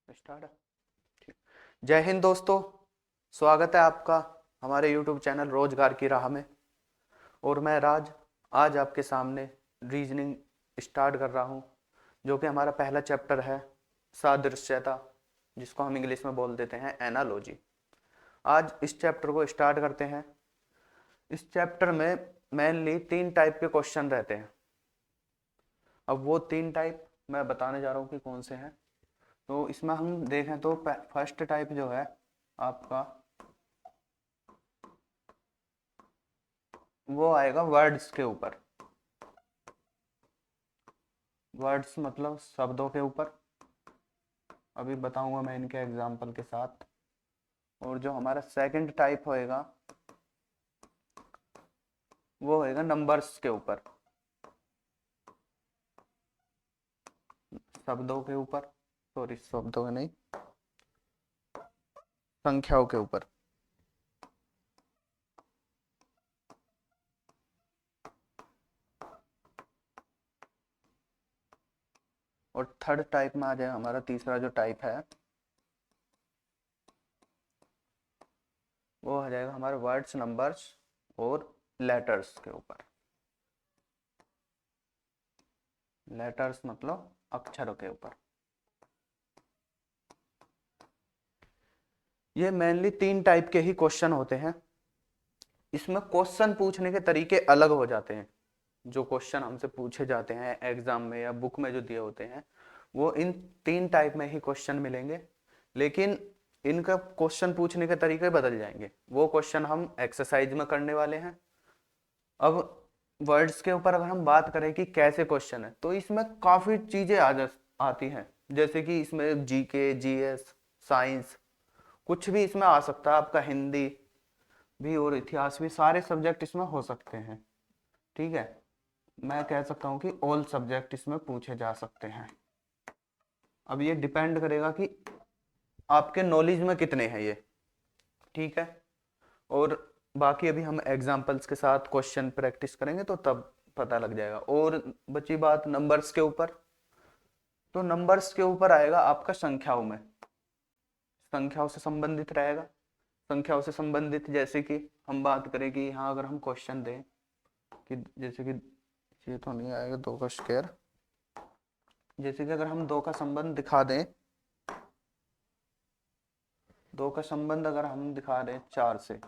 Start है। ठीक। जय हिंद दोस्तों, स्वागत है आपका हमारे YouTube चैनल रोजगार की राह में। और मैं राज आज आपके सामने रीजनिंग स्टार्ट कर रहा हूँ, जो कि हमारा पहला चैप्टर है, सादृश्यता, जिसको हम इंग्लिश में बोल देते हैं एनालॉजी। आज इस चैप्टर को स्टार्ट करते हैं। इस चैप्टर में मेनली 3 टाइप के क्वेश्चन रहते हैं। अब वो 3 टाइप मैं बताने जा रहा हूँ कि कौन से हैं। तो इसमें हम देखें तो फर्स्ट टाइप जो है आपका, वो आएगा वर्ड्स के ऊपर। वर्ड्स मतलब शब्दों के ऊपर। अभी बताऊंगा मैं इनके एग्जाम्पल के साथ। और जो हमारा सेकंड टाइप होएगा वो होएगा नंबर्स के ऊपर, शब्दों के ऊपर, सॉरी शब्दों के नहीं, संख्याओं के ऊपर। और थर्ड टाइप में आ जाएगा हमारा तीसरा जो टाइप है, वो आ जाएगा हमारे वर्ड्स, नंबर्स और लेटर्स के ऊपर। लेटर्स मतलब अक्षरों के ऊपर। ये मेनली 3 टाइप के ही क्वेश्चन होते हैं। इसमें क्वेश्चन पूछने के तरीके अलग हो जाते हैं। जो क्वेश्चन हमसे पूछे जाते हैं एग्जाम में या बुक में जो दिए होते हैं, वो इन 3 टाइप में ही क्वेश्चन मिलेंगे, लेकिन इनका क्वेश्चन पूछने के तरीके बदल जाएंगे। वो क्वेश्चन हम एक्सरसाइज में करने वाले हैं। अब वर्ड्स के ऊपर अगर हम बात करें कि कैसे क्वेश्चन है, तो इसमें काफी चीजें आती हैं। जैसे कि इसमें जीके, जीएस, साइंस, कुछ भी इसमें आ सकता है। आपका हिंदी भी और इतिहास भी, सारे सब्जेक्ट इसमें हो सकते हैं। ठीक है, मैं कह सकता हूँ कि ऑल सब्जेक्ट इसमें पूछे जा सकते हैं। अब ये डिपेंड करेगा कि आपके नॉलेज में कितने हैं ये। ठीक है। और बाकी अभी हम एग्जांपल्स के साथ क्वेश्चन प्रैक्टिस करेंगे तो तब पता लग जाएगा। और बची बात नंबर्स के ऊपर, तो नंबर्स के ऊपर आएगा आपका संख्याओं में, संख्याओं से संबंधित रहेगा। संख्याओं से संबंधित जैसे कि हम बात करें कि यहाँ अगर हम क्वेश्चन दें कि जैसे कि, ये तो नहीं आएगा 2 का स्क्वायर, जैसे कि अगर हम 2 का संबंध दिखा दें, 2 का संबंध अगर हम दिखा दें 4 से,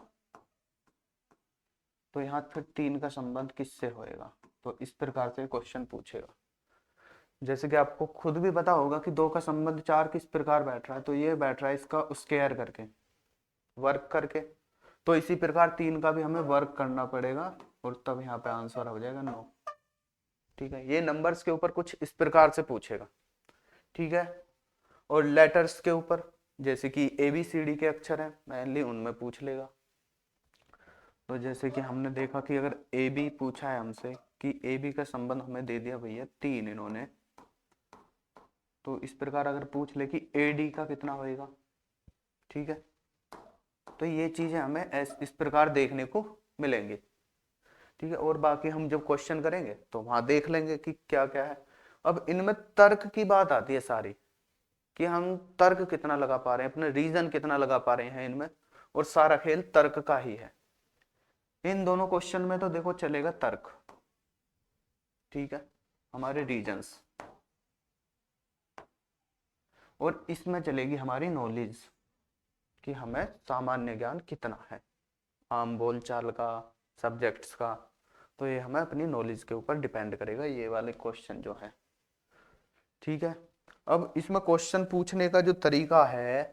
तो यहाँ फिर 3 का संबंध किससे होएगा। तो इस प्रकार से क्वेश्चन पूछेगा। जैसे कि आपको खुद भी पता होगा कि 2 का संबंध 4 किस प्रकार बैठ रहा है, तो ये बैठ रहा है इसका स्क्वायर करके, वर्क करके। तो इसी प्रकार 3 का भी हमें वर्क करना पड़ेगा, और तब यहाँ पे आंसर हो जाएगा 9। ठीक है, ये नंबर्स के ऊपर कुछ इस प्रकार से पूछेगा। ठीक है। और लेटर्स के ऊपर, जैसे कि ABCD के अक्षर हैं मेनली, उनमें पूछ लेगा। तो जैसे कि हमने देखा कि अगर AB पूछा है हमसे कि AB का संबंध हमें दे दिया भैया 3 इन्होंने, तो इस प्रकार अगर पूछ ले कि AD का कितना होएगा। ठीक है, तो ये चीजें हमें इस प्रकार देखने को मिलेंगी। ठीक है। और बाकी हम जब क्वेश्चन करेंगे तो वहां देख लेंगे कि क्या क्या है। अब इनमें तर्क की बात आती है सारी, कि हम तर्क कितना लगा पा रहे हैं, अपने रीजन कितना लगा पा रहे हैं इनमें। और सारा खेल तर्क का ही है। इन दोनों क्वेश्चन में तो देखो चलेगा तर्क। ठीक है, हमारे रीजंस। और इसमें चलेगी हमारी नॉलेज, कि हमें सामान्य ज्ञान कितना है आम बोलचाल का, सब्जेक्ट्स का। तो ये हमें अपनी नॉलेज के ऊपर डिपेंड करेगा, ये वाले क्वेश्चन जो है। ठीक है। अब इसमें क्वेश्चन पूछने का जो तरीका है,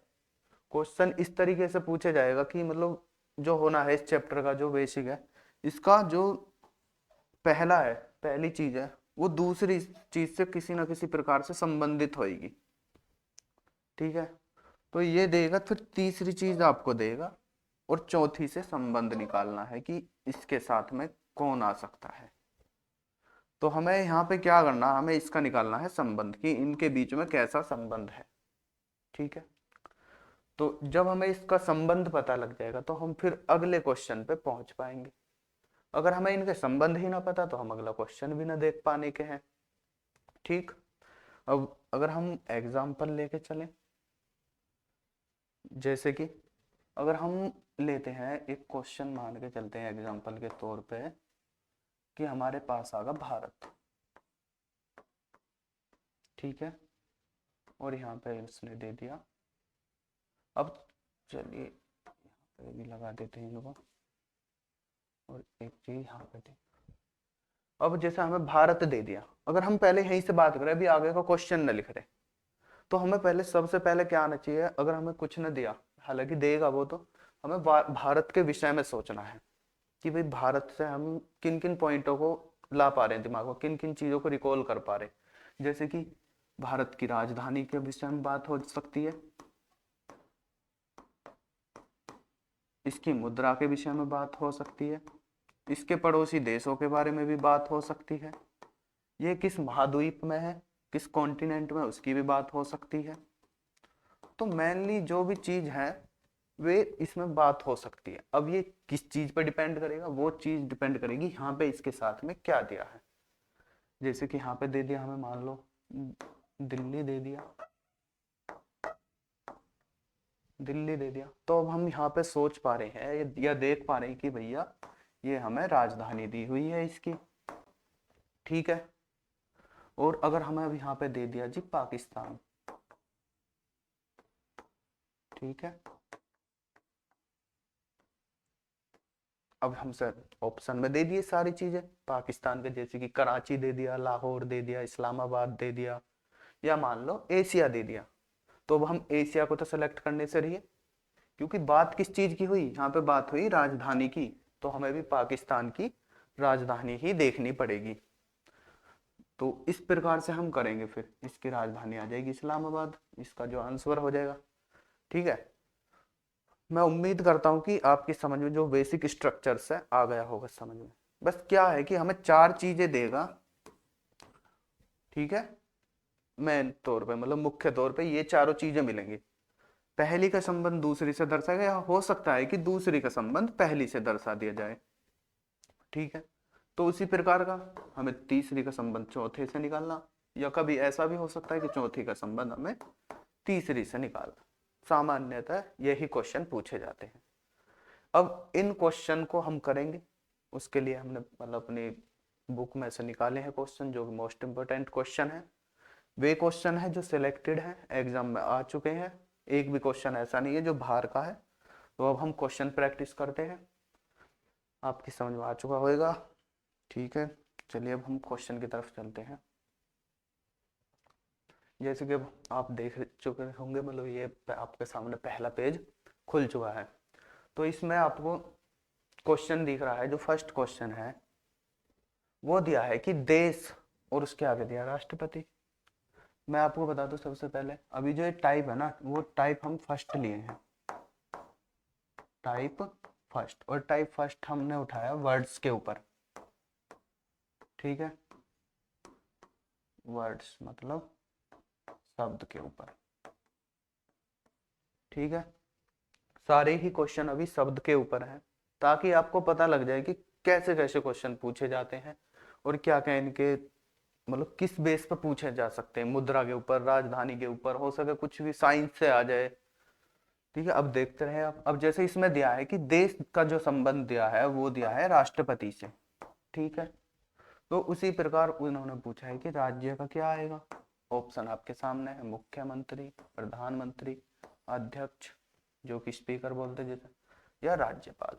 क्वेश्चन इस तरीके से पूछा जाएगा कि मतलब जो होना है इस चैप्टर का जो बेसिक है, इसका जो पहला है, पहली चीज है, वो दूसरी चीज से किसी ना किसी प्रकार से संबंधित होगी। ठीक है। तो ये देगा, फिर तीसरी चीज आपको देगा, और चौथी से संबंध निकालना है कि इसके साथ में कौन आ सकता है। तो हमें यहाँ पे क्या करना, हमें इसका निकालना है संबंध, कि इनके बीच में कैसा संबंध है। ठीक है। तो जब हमें इसका संबंध पता लग जाएगा तो हम फिर अगले क्वेश्चन पे पहुंच पाएंगे। अगर हमें इनके संबंध ही ना पता तो हम अगला क्वेश्चन भी ना देख पाने के हैं। ठीक। अब अगर हम एग्जाम्पल लेके चलें, जैसे कि अगर हम लेते हैं एक क्वेश्चन, मान के चलते हैं एग्जांपल के तौर पे कि हमारे पास आगा भारत, ठीक है, और यहाँ पे उसने दे दिया। अब चलिए यहाँ पे भी लगा देते हैं इनको, और एक चीज यहाँ पे दे। अब जैसे हमें भारत दे दिया, अगर हम पहले यहीं से बात करें, अभी आगे का क्वेश्चन न लिख रहे, तो हमें पहले सबसे पहले क्या आना चाहिए, अगर हमें कुछ न दिया, हालांकि देगा वो, तो हमें भारत के विषय में सोचना है कि भाई भारत से हम किन किन पॉइंटों को ला पा रहे हैं दिमाग में, किन किन चीजों को रिकॉल कर पा रहे हैं। जैसे कि भारत की राजधानी के विषय में बात हो सकती है, इसकी मुद्रा के विषय में बात हो सकती है, इसके पड़ोसी देशों के बारे में भी बात हो सकती है, ये किस महाद्वीप में है, किस कॉन्टिनेंट में, उसकी भी बात हो सकती है। तो मेनली जो भी चीज है वे इसमें बात हो सकती है। अब ये किस चीज पर डिपेंड करेगा, वो चीज डिपेंड करेगी यहाँ पे इसके साथ में क्या दिया है। जैसे कि यहाँ पे दे दिया हमें, मान लो दिल्ली दे दिया, दिल्ली दे दिया, तो अब हम यहाँ पे सोच पा रहे हैं या देख पा रहे हैं कि भैया ये हमें राजधानी दी हुई है इसकी, ठीक है। और अगर हमें अब यहाँ पे दे दिया जी पाकिस्तान, ठीक है, अब हम सर ऑप्शन में दे दिए सारी चीजें पाकिस्तान के, जैसे कि कराची दे दिया, लाहौर दे दिया, इस्लामाबाद दे दिया, या मान लो एशिया दे दिया। तो अब हम एशिया को तो सेलेक्ट करने से रहिए, क्योंकि बात किस चीज की हुई, यहाँ पे बात हुई राजधानी की, तो हमें भी पाकिस्तान की राजधानी ही देखनी पड़ेगी। तो इस प्रकार से हम करेंगे, फिर इसकी राजधानी आ जाएगी इस्लामाबाद, इसका जो आंसर हो जाएगा, ठीक है। मैं उम्मीद करता हूं कि आपकी समझ में जो बेसिक स्ट्रक्चर्स है आ गया होगा समझ में। बस क्या है कि हमें चार चीजें देगा, ठीक है, मेन तौर पे, मतलब मुख्य तौर पे ये चारों चीजें मिलेंगी। पहली का संबंध दूसरी से दर्शाएगा, या हो सकता है कि दूसरी का संबंध पहली से दर्शा दिया जाए, ठीक है। तो उसी प्रकार का हमें तीसरी का संबंध चौथे से निकालना, या कभी ऐसा भी हो सकता है कि चौथी का संबंध हमें तीसरी से निकालना। सामान्यतः यही क्वेश्चन पूछे जाते हैं। अब इन क्वेश्चन को हम करेंगे, उसके लिए हमने मतलब अपनी बुक में से निकाले हैं क्वेश्चन, जो मोस्ट इंपोर्टेंट क्वेश्चन है। वे क्वेश्चन है जो सिलेक्टेड है, एग्जाम में आ चुके हैं, एक भी क्वेश्चन ऐसा नहीं है जो बाहर का है। तो अब हम क्वेश्चन प्रैक्टिस करते हैं, आपकी समझ में आ चुका होगा, ठीक है। चलिए अब हम क्वेश्चन की तरफ चलते हैं। जैसे कि अब आप देख चुके होंगे, मतलब ये आपके सामने पहला पेज खुल चुका है। तो इसमें आपको क्वेश्चन दिख रहा है, जो फर्स्ट क्वेश्चन है वो दिया है कि देश, और उसके आगे दिया राष्ट्रपति। मैं आपको बता दूं सबसे पहले, अभी जो ये टाइप है ना, वो टाइप हम फर्स्ट लिए हैं, टाइप फर्स्ट, और टाइप फर्स्ट हमने उठाया वर्ड्स के ऊपर, ठीक है, वर्ड्स मतलब शब्द के ऊपर, ठीक है। सारे ही क्वेश्चन अभी शब्द के ऊपर हैं, ताकि आपको पता लग जाए कि कैसे कैसे क्वेश्चन पूछे जाते हैं, और क्या क्या इनके मतलब किस बेस पर पूछे जा सकते हैं। मुद्रा के ऊपर, राजधानी के ऊपर, हो सके कुछ भी साइंस से आ जाए, ठीक है। अब देखते रहे आप। अब जैसे इसमें दिया है कि देश का जो संबंध दिया है वो दिया है राष्ट्रपति से, ठीक है। तो उसी प्रकार उन्होंने पूछा है कि राज्य का क्या आएगा। ऑप्शन आपके सामने है, मुख्यमंत्री, प्रधानमंत्री, अध्यक्ष जो कि स्पीकर बोलते जैसे, या राज्यपाल।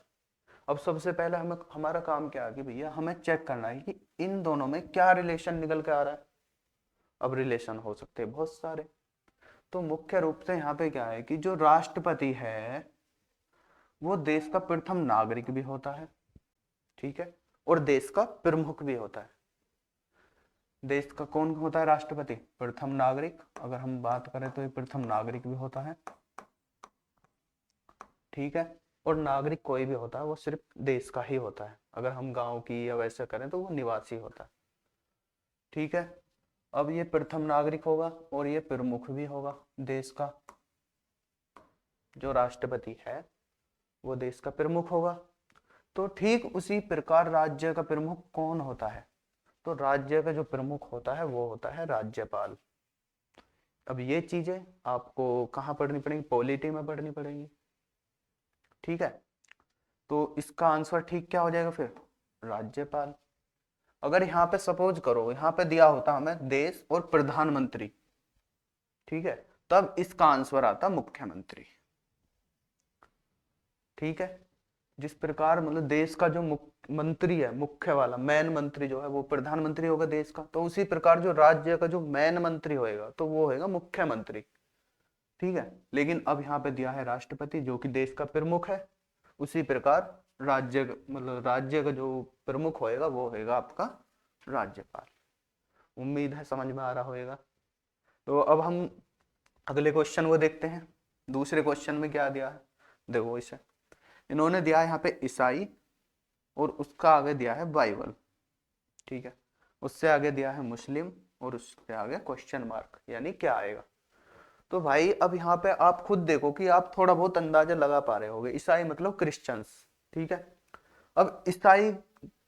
अब सबसे पहले हमें हमारा काम क्या है कि भैया हमें चेक करना है कि इन दोनों में क्या रिलेशन निकल के आ रहा है। अब रिलेशन हो सकते हैं बहुत सारे, तो मुख्य रूप से यहाँ पे क्या है कि जो राष्ट्रपति है वो देश का प्रथम नागरिक भी होता है, ठीक है, और देश का प्रमुख भी होता है। देश का कौन होता है राष्ट्रपति, प्रथम नागरिक। अगर हम बात करें तो ये प्रथम नागरिक भी होता है, ठीक है। और नागरिक कोई भी होता है वो सिर्फ देश का ही होता है, अगर हम गांव की या वैसे करें तो वो निवासी होता है, ठीक है। अब ये प्रथम नागरिक होगा और ये प्रमुख भी होगा देश का, जो राष्ट्रपति है वो देश का प्रमुख होगा। तो ठीक उसी प्रकार राज्य का प्रमुख कौन होता है, तो राज्य का जो प्रमुख होता है वो होता है राज्यपाल। अब ये चीजें आपको कहाँ पढ़नी पड़ेंगी, पॉलिटी में पढ़नी पड़ेंगी। ठीक है, तो इसका आंसर ठीक क्या हो जाएगा फिर, राज्यपाल। अगर यहाँ पे सपोज करो यहाँ पे दिया होता हमें देश और प्रधानमंत्री, ठीक है, तब इसका आंसर आता मुख्यमंत्री। ठीक है, जिस प्रकार मतलब देश का जो मंत्री है, मुख्य वाला मेन मंत्री जो है वो प्रधानमंत्री होगा देश का, तो उसी प्रकार जो राज्य का जो मेन मंत्री होएगा तो वो होएगा मुख्यमंत्री। ठीक है, लेकिन अब यहाँ पे दिया है राष्ट्रपति जो कि देश का प्रमुख है, उसी प्रकार राज्य मतलब राज्य का जो प्रमुख होएगा वो होएगा आपका राज्यपाल। उम्मीद है समझ में आ रहा होगा। तो अब हम अगले क्वेश्चन को देखते हैं। दूसरे क्वेश्चन में क्या दिया है, देखो इसे इन्होंने दिया है यहाँ पे ईसाई, और उसका आगे दिया है बाइबल। ठीक है, उससे आगे दिया है मुस्लिम, और उससे आगे क्वेश्चन मार्क, यानी क्या आएगा। तो भाई अब यहाँ पे आप खुद देखो कि आप थोड़ा बहुत अंदाजा लगा पा रहे होगे, ईसाई मतलब क्रिश्चियंस। ठीक है, अब ईसाई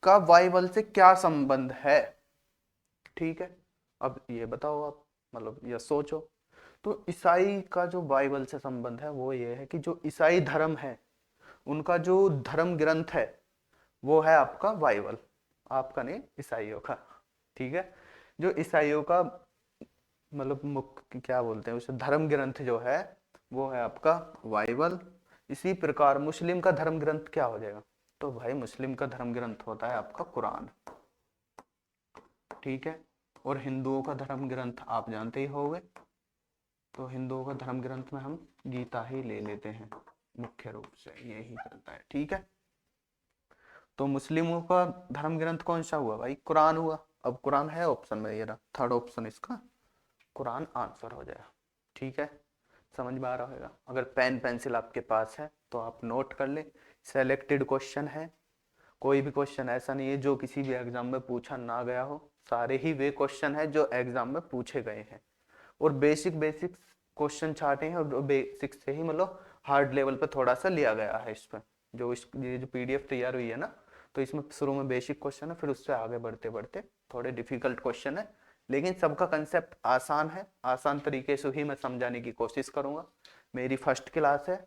का बाइबल से क्या संबंध है। ठीक है, अब ये बताओ आप, मतलब ये सोचो। तो ईसाई का जो बाइबल से संबंध है वो ये है कि जो ईसाई धर्म है उनका जो धर्म ग्रंथ है वो है आपका बाइबल, आपका नहीं, ईसाइयों का। ठीक है, जो ईसाइयों का मतलब मुख्य क्या बोलते हैं उसे, धर्म ग्रंथ जो है वो है आपका बाइबल। इसी प्रकार मुस्लिम का धर्म ग्रंथ क्या हो जाएगा, तो भाई मुस्लिम का धर्म ग्रंथ होता है आपका कुरान। ठीक है, और हिंदुओं का धर्म ग्रंथ आप जानते ही होंगे, तो हिंदुओं का धर्म ग्रंथ में हम गीता ही ले लेते हैं, मुख्य रूप से यही चलता है। ठीक है, तो मुस्लिमों का धर्म ग्रंथ कौन सा हुआ भाई, कुरान हुआ। अब कुरान है ऑप्शन में, ये रहा थर्ड ऑप्शन इसका, कुरान आंसर हो जाएगा। ठीक है, समझ में आ रहा होगा। अगर पेन पेंसिल आपके पास है तो आप नोट कर ले, सेलेक्टेड क्वेश्चन है, कोई भी क्वेश्चन ऐसा नहीं है जो किसी भी एग्जाम में पूछा ना गया हो, सारे ही वे क्वेश्चन है जो एग्जाम में पूछे गए हैं। और बेसिक बेसिक क्वेश्चन छाटे हैं, और बेसिक से ही मतलब हार्ड लेवल पे थोड़ा सा लिया गया है इस पर, ये जो पीडीएफ तैयार हुई है ना, तो इसमें शुरू में बेसिक क्वेश्चन है, फिर उससे आगे बढ़ते बढ़ते थोड़े डिफिकल्ट क्वेश्चन है, लेकिन सबका कंसेप्ट आसान है। आसान तरीके से ही मैं समझाने की कोशिश करूंगा। मेरी फर्स्ट क्लास है।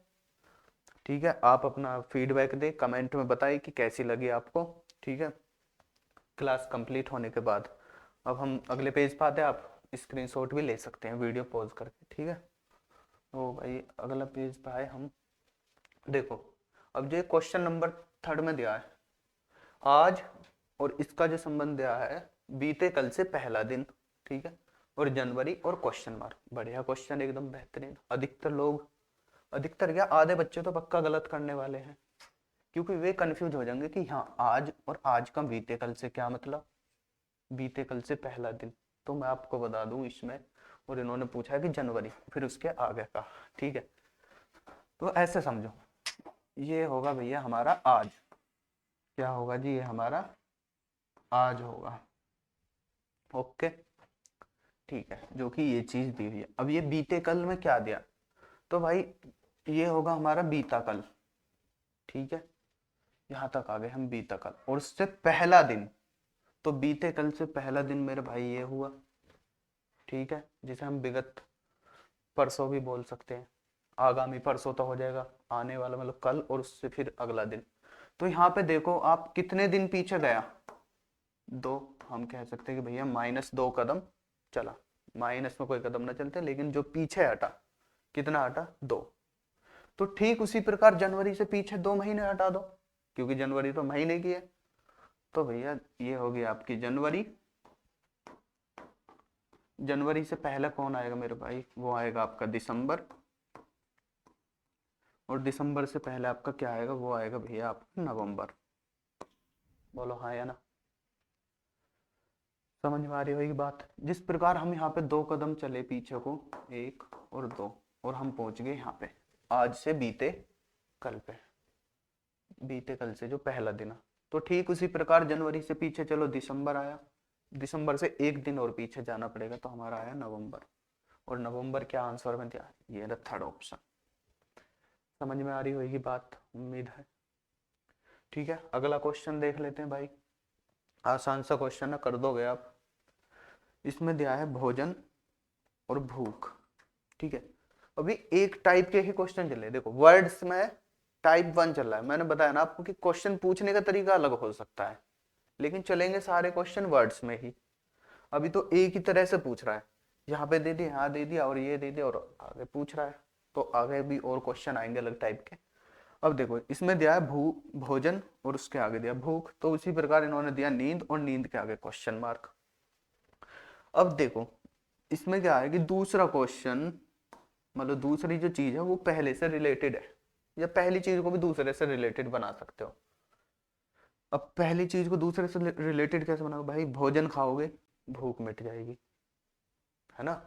ठीक है, आप अपना फीडबैक दे, कमेंट में बताइए कि कैसी लगी आपको। ठीक है, क्लास कंप्लीट होने के बाद अब हम अगले पेज पे आते हैं, आप स्क्रीनशॉट भी ले सकते हैं वीडियो पॉज करके। ठीक है, तो भाई अगला पेज पे आए हम, देखो अब जो क्वेश्चन नंबर थर्ड में दिया है आज, और इसका जो संबंध दिया है बीते कल से पहला दिन। ठीक है, और जनवरी और क्वेश्चन मार्क, बढ़िया क्वेश्चन एकदम बेहतरीन। अधिकतर लोग, अधिकतर क्या आधे बच्चे तो पक्का गलत करने वाले हैं, क्योंकि वे कंफ्यूज हो जाएंगे कि हाँ आज और आज का बीते कल से क्या मतलब, बीते कल से पहला दिन। तो मैं आपको बता दूं इसमें, और इन्होंने पूछा है कि जनवरी, फिर उसके आगे का। ठीक है, तो ऐसे समझो, ये होगा भैया हमारा आज, क्या होगा जी, ये हमारा आज होगा। ओके, ठीक है, जो कि ये चीज दी हुई है। अब ये बीते कल में क्या दिया, तो भाई ये होगा हमारा बीता कल। ठीक है, यहां तक आ गए हम, बीता कल, और उससे पहला दिन, तो बीते कल से पहला दिन मेरे भाई ये हुआ। ठीक है, जिसे हम विगत परसों भी बोल सकते हैं, आगामी परसों तो हो जाएगा, आने वाला मतलब कल, और उससे फिर अगला दिन। तो यहाँ पे देखो आप कितने दिन पीछे गया, दो, हम कह सकते हैं कि भैया -2 कदम चला। माइनस में कोई कदम ना चलते, लेकिन जो पीछे हटा, कितना हटा, 2। तो ठीक उसी प्रकार जनवरी से पीछे 2 महीने हटा दो, क्योंकि जनवरी तो महीने की है। तो भैया ये होगी आपकी जनवरी। जनवरी से पहले कौन आएगा मेरे भाई, वो आएगा आपका दिसंबर, और दिसंबर से पहले आपका क्या आएगा, वो आएगा भैया आपका नवंबर। बोलो हाँ या ना, समझ में आ रही होगी बात। जिस प्रकार हम यहाँ पे 2 कदम चले पीछे को, 1 और 2, और हम पहुंच गए यहाँ पे आज से बीते कल पे, बीते कल से जो पहला दिन है। तो ठीक उसी प्रकार जनवरी से पीछे चलो, दिसंबर आया, दिसंबर से 1 दिन और पीछे जाना पड़ेगा, तो हमारा आया नवंबर। और नवंबर क्या आंसर में दिया, ये रहा थर्ड ऑप्शन। समझ में आ रही होगी बात, उम्मीद है। ठीक है, अगला क्वेश्चन देख लेते हैं भाई, आसान सा क्वेश्चन है, कर दोगे आप। इसमें दिया है भोजन और भूख। ठीक है, अभी एक टाइप के ही क्वेश्चन चले, देखो वर्ड्स में टाइप 1 चल रहा है, मैंने बताया ना आपको कि क्वेश्चन पूछने का तरीका अलग हो सकता है, लेकिन चलेंगे सारे क्वेश्चन वर्ड्स में ही। अभी तो एक ही तरह से पूछ रहा है, यहाँ पे दे दिया, यहाँ दे दिया और ये दे दिया और आगे पूछ रहा है, तो आगे भी और क्वेश्चन आएंगे अलग टाइप के। अब देखो इसमें दिया है भोजन और उसके आगे दिया भूख, तो उसी प्रकार इन्होंने दिया नींद और नींद के आगे क्वेश्चन मार्क। अब देखो इसमें क्या है कि दूसरा क्वेश्चन, मतलब दूसरी जो चीज है वो पहले से रिलेटेड है, या पहली चीज को भी दूसरे से रिलेटेड बना सकते हो। अब पहली चीज को दूसरे से रिलेटेड कैसे बनाओगे भाई, भोजन खाओगे भूख मिट जाएगी, है ना।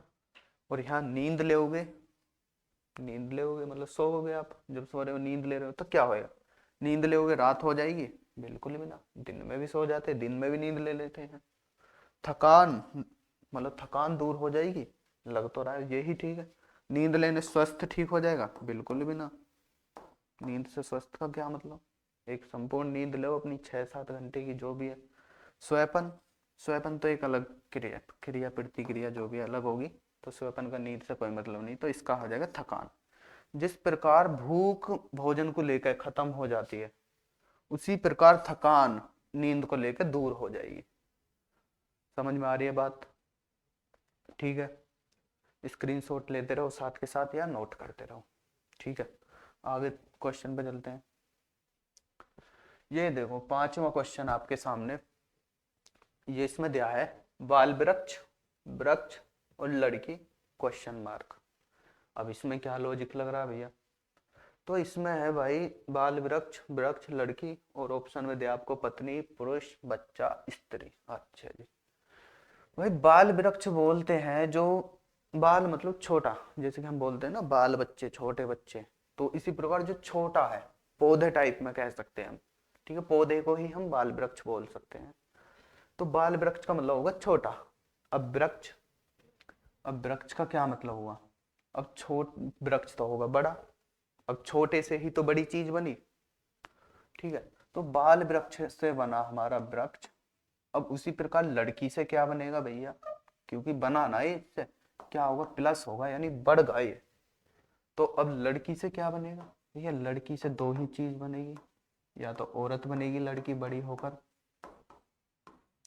और यहाँ नींद लेोगे, नींद लेोगे मतलब सोओगे, आप जब सो रहे हो नींद ले रहे हो तो क्या होएगा, नींद लेोगे रात हो जाएगी, बिल्कुल भी ना, दिन में भी सो जाते हैं, दिन में भी नींद ले लेते हैं। थकान, मतलब थकान दूर हो जाएगी, लग तो रहा है यही ठीक है। नींद लेने स्वस्थ ठीक हो जाएगा, बिल्कुल भी ना, नींद से स्वस्थ का क्या मतलब, एक संपूर्ण नींद लो अपनी 6-7 घंटे की जो भी है। स्वैपन, स्वैपन तो एक अलग क्रिया, क्रिया प्रतिक्रिया जो भी अलग होगी, तो स्वैपन का नींद से कोई मतलब नहीं, तो इसका हो जाएगा थकान। जिस प्रकार भूख भोजन को लेकर खत्म हो जाती है, उसी प्रकार थकान नींद को लेकर दूर हो जाएगी। समझ में आ रही है बात, ठीक है। स्क्रीनशॉट लेते रहो साथ के साथ या नोट करते रहो, ठीक है। आगे क्वेश्चन पे चलते हैं। ये देखो पांचवा क्वेश्चन आपके सामने, ये इसमें दिया है बाल वृक्ष, वृक्ष और लड़की क्वेश्चन मार्क। अब इसमें क्या लॉजिक लग रहा है भैया, तो इसमें है भाई बाल वृक्ष, वृक्ष लड़की, और ऑप्शन में दिया आपको पत्नी पुरुष बच्चा स्त्री। अच्छा जी, भाई बाल वृक्ष बोलते हैं जो, बाल मतलब छोटा, जैसे कि हम बोलते हैं ना बाल बच्चे छोटे बच्चे, तो इसी प्रकार जो छोटा है पौधे टाइप में कह सकते हैं हम, ठीक है, पौधे को ही हम बाल वृक्ष बोल सकते हैं। तो बाल वृक्ष का मतलब होगा छोटा। अब वृक्ष, अब वृक्ष का क्या मतलब हुआ, अब छोट वृक्ष तो होगा बड़ा, अब छोटे से ही तो बड़ी चीज बनी, ठीक है। तो बाल वृक्ष से बना हमारा वृक्ष। अब उसी प्रकार लड़की से क्या बनेगा भैया, क्योंकि बना ना इससे, क्या होगा प्लस होगा यानी बढ़ गया ये। तो अब लड़की से क्या बनेगा भैया, लड़की से दो ही चीज बनेगी, या तो औरत बनेगी लड़की बड़ी होकर,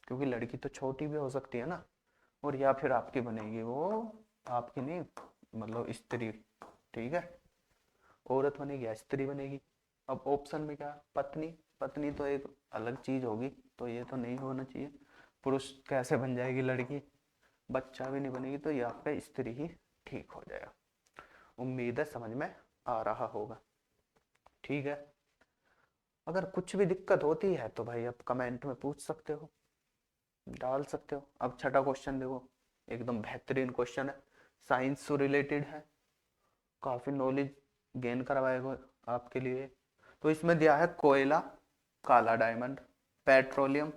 क्योंकि लड़की तो छोटी भी हो सकती है ना, और या फिर आपकी बनेगी वो, आपकी नहीं मतलब स्त्री, ठीक है, औरत बनेगी या स्त्री बनेगी। अब ऑप्शन में क्या, पत्नी, पत्नी तो एक अलग चीज होगी, तो ये तो नहीं होना चाहिए। पुरुष कैसे बन जाएगी लड़की, बच्चा भी नहीं बनेगी, तो यहाँ पे स्त्री ही ठीक हो जाएगा। उम्मीद है समझ में आ रहा होगा, ठीक है। अगर कुछ भी दिक्कत होती है तो भाई आप कमेंट में पूछ सकते हो, डाल सकते हो। अब छठा क्वेश्चन देखो, एकदम बेहतरीन क्वेश्चन है, साइंस से रिलेटेड है, काफी नॉलेज गेन करवाएगा आपके लिए। तो इसमें दिया है कोयला, काला डायमंड, पेट्रोलियम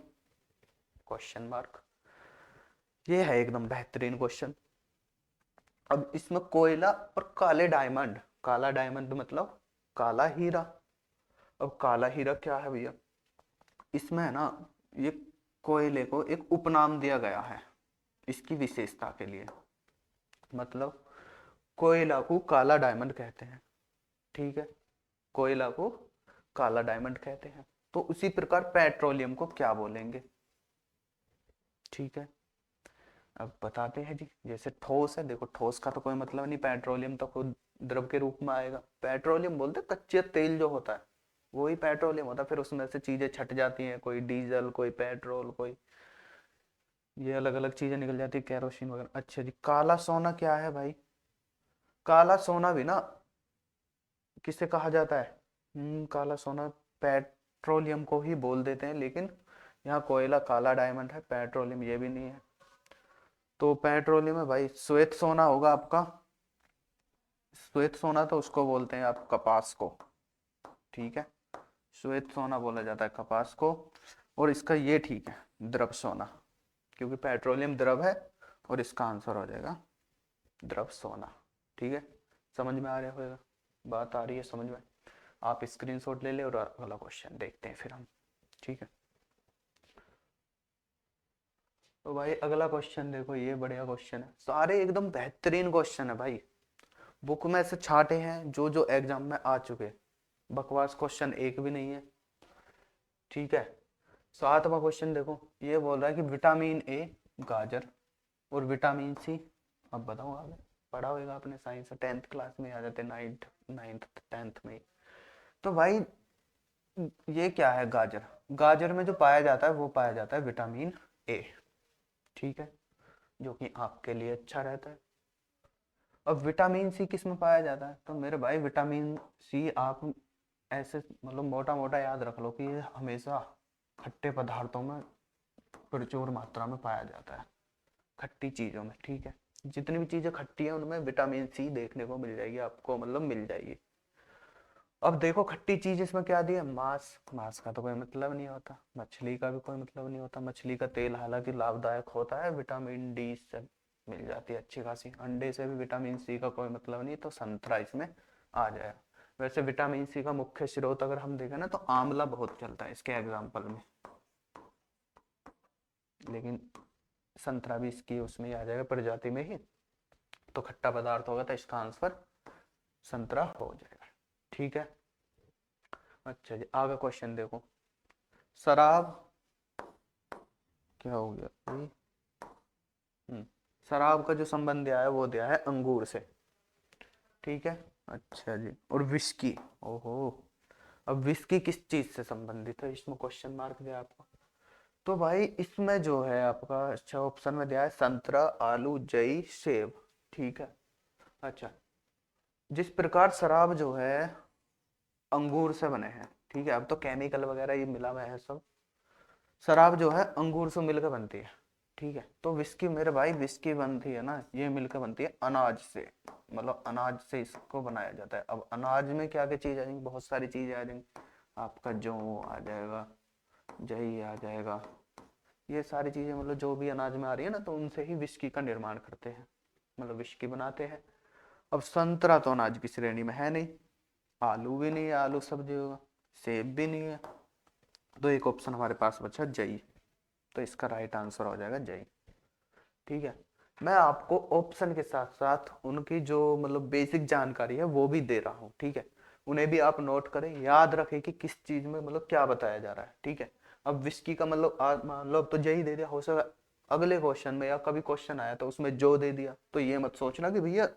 क्वेश्चन मार्क। ये है एकदम बेहतरीन क्वेश्चन। अब इसमें कोयला और काले डायमंड, काला डायमंड मतलब काला हीरा। अब काला हीरा क्या है भैया, इसमें है ना, ये कोयले को एक उपनाम दिया गया है इसकी विशेषता के लिए, मतलब कोयला को काला डायमंड कहते हैं, ठीक है, कोयला को काला डायमंड कहते हैं। तो उसी प्रकार पेट्रोलियम को क्या बोलेंगे, ठीक है। अब बताते हैं जी, जैसे ठोस है, देखो ठोस का तो कोई मतलब नहीं, पेट्रोलियम तो खुद द्रव के रूप में आएगा। पेट्रोलियम बोलते कच्चे तेल जो होता है वही पेट्रोलियम होता है, फिर उसमें से चीजें छट जाती हैं, कोई डीजल कोई पेट्रोल कोई, ये अलग अलग चीजें निकल जाती है, केरोसिन वगैरह। अच्छा जी, काला सोना क्या है भाई, काला सोना भी ना किसे कहा जाता है, काला सोना पेट्रोलियम को ही बोल देते हैं, लेकिन यहाँ कोयला काला डायमंड है, पेट्रोलियम ये भी नहीं है। तो पेट्रोलियम है भाई, श्वेत सोना होगा आपका, श्वेत सोना तो उसको बोलते हैं आप कपास को, ठीक है, श्वेत सोना बोला जाता है कपास को। और इसका ये ठीक है द्रव सोना, क्योंकि पेट्रोलियम द्रव है, और इसका आंसर हो जाएगा द्रव सोना, ठीक है। समझ में आ रहा होगा, बात आ रही है समझ में, आप स्क्रीनशॉट ले ले और अगला क्वेश्चन देखते हैं फिर हम, ठीक है। तो भाई अगला क्वेश्चन देखो, ये बढ़िया क्वेश्चन है, सारे एकदम बेहतरीन क्वेश्चन है भाई, बुक में से छांटे हैं जो जो एग्जाम में आ चुके, बकवास क्वेश्चन एक भी नहीं है। ठीक है, 7वां क्वेश्चन देखो, ये बोल रहा है कि विटामिन ए गाजर और विटामिन सी, अब बताओ आगे पढ़ा होगा आपने साइंस 10th क्लास में आ जाते, नाइन्थ 10th में। तो भाई ये क्या है, गाजर, गाजर में जो पाया जाता है वो पाया जाता है विटामिन ए, ठीक है, जो कि आपके लिए अच्छा रहता है। अब विटामिन सी किस में पाया जाता है, तो मेरे भाई विटामिन सी आप ऐसे मतलब मोटा मोटा याद रख लो कि ये हमेशा खट्टे पदार्थों में प्रचुर मात्रा में पाया जाता है, खट्टी चीजों में, ठीक है, जितनी भी चीजें खट्टी है उनमें विटामिन सी देखने को मिल जाएगी आपको, मतलब मिल जाएगी। अब देखो खट्टी चीज इसमें क्या दिया, मांस, मांस का तो कोई मतलब नहीं होता, मछली का भी कोई मतलब नहीं होता, मछली का तेल हालांकि लाभदायक होता है, विटामिन डी से मिल जाती है अच्छी खासी, अंडे से भी विटामिन सी का कोई मतलब नहीं, तो संतरा इसमें आ जाएगा। वैसे विटामिन सी का मुख्य स्रोत अगर हम देखें ना तो आंवला बहुत चलता है इसके एग्जाम्पल में, लेकिन संतरा भी इसकी उसमें ही आ जाएगा, प्रजाति में ही, तो खट्टा पदार्थ होगा तो इसका आंसर संतरा हो जाएगा, ठीक है। अच्छा जी, आगे क्वेश्चन देखो, शराब, क्या हो गया भाई, शराब का जो संबंध दिया है वो दिया है अंगूर से, ठीक है। अच्छा जी, और विस्की, ओहो, अब विस्की किस चीज से संबंधित है, इसमें क्वेश्चन मार्क दिया आपको, तो भाई इसमें जो है आपका अच्छा ऑप्शन में दिया है संतरा, आलू, जई, सेब, ठीक है। अच्छा, जिस प्रकार शराब जो है अंगूर से बने हैं, ठीक है, अब तो केमिकल वगैरह ये मिला हुआ है सब, शराब जो है अंगूर से मिलकर बनती है, ठीक है, तो विस्की मेरे भाई, विस्की बनती है ना ये मिलकर बनती है अनाज से, मतलब अनाज से इसको बनाया जाता है। अब अनाज में क्या क्या चीज आ जाएंगी, बहुत सारी चीजें आ जाएंगी, आपका जौ आ जाएगा, जई आ जाएगा, ये सारी चीजें मतलब जो भी अनाज में आ रही है ना, तो उनसे ही विस्की का निर्माण करते हैं, मतलब विस्की बनाते हैं। अब संतरा तो अनाज की श्रेणी में है नहीं, आलू भी नहीं है, आलू सब्जी होगा, सेब भी नहीं है, तो एक ऑप्शन हमारे पास बचा जई, तो इसका राइट आंसर हो जाएगा जई, ठीक है। मैं आपको ऑप्शन के साथ साथ उनकी जो मतलब बेसिक जानकारी है वो भी दे रहा हूँ, ठीक है, उन्हें भी आप नोट करें, याद रखें कि किस चीज में मतलब क्या बताया जा रहा है, ठीक है। अब विस्की का मतलब मान लो अब तो जई दे दिया, हो सका अगले क्वेश्चन में या कभी क्वेश्चन आया तो उसमें जो दे दिया, तो ये मत सोचना कि भैया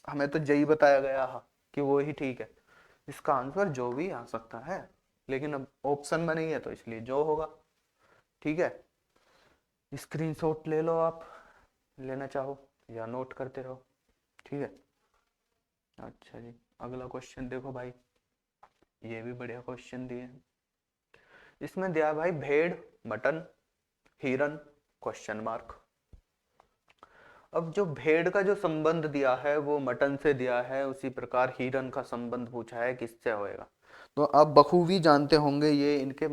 हमें तो जई बताया गया है कि वो ही ठीक है, इसका आंसर जो भी आ सकता है, लेकिन अब ऑप्शन में नहीं है तो इसलिए जो होगा, ठीक है। स्क्रीनशॉट ले लो आप, लेना चाहो या नोट करते रहो, ठीक है। अच्छा जी, अगला क्वेश्चन देखो भाई, ये भी बढ़िया क्वेश्चन दिए हैं, इसमें दिया भाई भेड़, मटन, हिरन, क्वेश्चन मार्क। अब जो भेड़ का जो संबंध दिया है वो मटन से दिया है, उसी प्रकार हिरन का संबंध पूछा है किससे होएगा, तो आप बखूबी जानते होंगे, ये इनके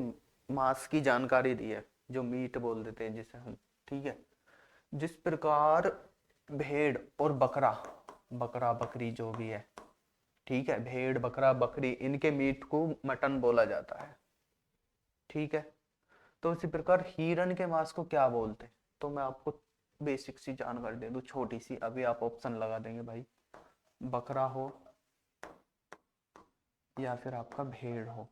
मांस की जानकारी दी है, जो मीट बोल देते हैं जिसे हम, ठीक है। जिस प्रकार भेड़ और बकरा, बकरा बकरी जो भी है, ठीक है, भेड़ बकरा बकरी इनके मीट को मटन बोला जाता है, ठीक है। तो इसी प्रकार हिरन के मांस को क्या बोलते हैं, तो मैं आपको बेसिक सी जानकारी दे दूं छोटी सी, अभी आप ऑप्शन लगा देंगे भाई, बकरा हो या फिर आपका भेड़ हो,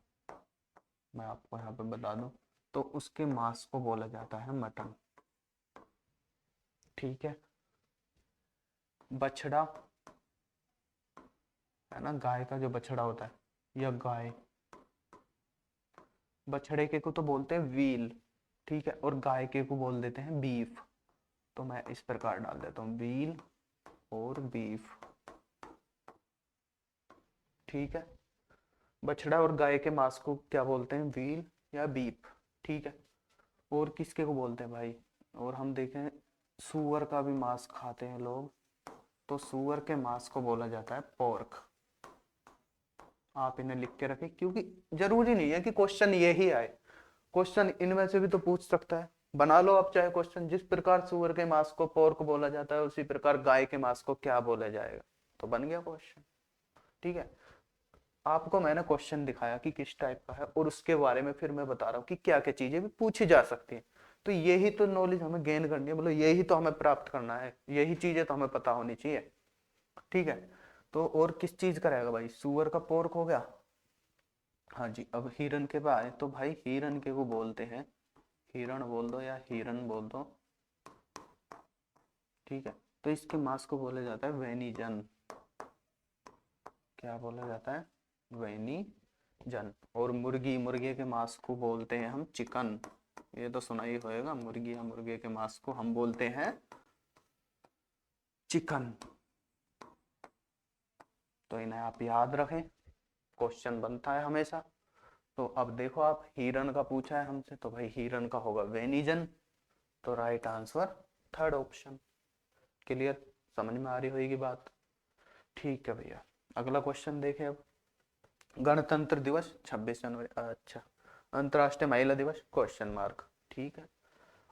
मैं आपको यहाँ पे बता दूं, तो उसके मांस को बोला जाता है मटन, ठीक है। बछड़ा है ना, गाय का जो बछड़ा होता है या गाय, बछड़े के को तो बोलते हैं व्हील, ठीक है, और गाय के को बोल देते हैं बीफ, तो मैं इस प्रकार डाल देता हूँ व्हील और बीफ, ठीक है। बछड़ा और गाय के मांस को क्या बोलते हैं, व्हील या बीफ, ठीक है। और किसके को बोलते हैं भाई, और हम देखें सूअर का भी मांस खाते हैं लोग, तो सूअर के मांस को बोला जाता है पोर्क, आप इन्हें लिख के रखें, क्योंकि जरूरी नहीं है कि क्वेश्चन ये ही आए, क्वेश्चन इनमें से भी तो पूछ सकता है, बना लो आप चाहे क्वेश्चन, जिस प्रकार सूअर के मांस को पोर्क बोला जाता है उसी प्रकार गाय के मांस को क्या बोला जाएगा, तो बन गया क्वेश्चन, ठीक है। आपको मैंने क्वेश्चन दिखाया कि किस टाइप का है, और उसके बारे में फिर मैं बता रहा हूँ कि क्या क्या चीजें भी पूछी जा सकती हैं, तो यही तो नॉलेज हमें गेन करनी है, मतलब यही तो हमें प्राप्त करना है, यही चीजें तो हमें पता होनी चाहिए, ठीक है। तो और किस चीज का रहेगा भाई, सुअर का पोर्क हो गया। हाँ जी, अब हिरन के पे आए तो भाई हिरन के को बोलते हैं, हिरण बोल दो या हिरन बोल दो, ठीक है। तो इसके मांस को बोला जाता है वेनिजन। क्या बोला जाता है, वेनिजन। और मुर्गी, मुर्गे के मांस को बोलते हैं हम चिकन। ये तो सुना ही होगा, मुर्गी या मुर्गे के मांस को हम बोलते हैं चिकन। तो इन्हें आप याद रखें, क्वेश्चन बनता है हमेशा। तो अब देखो आप, हिरन का पूछा है हमसे तो भाई हिरन का होगा वेनिजन। तो right answer third option. Clear, समझ में आ रही होगी बात। ठीक है भैया, अगला क्वेश्चन देखें अब। गणतंत्र दिवस 26 जनवरी, अच्छा। अंतर्राष्ट्रीय महिला दिवस, क्वेश्चन मार्क, ठीक है।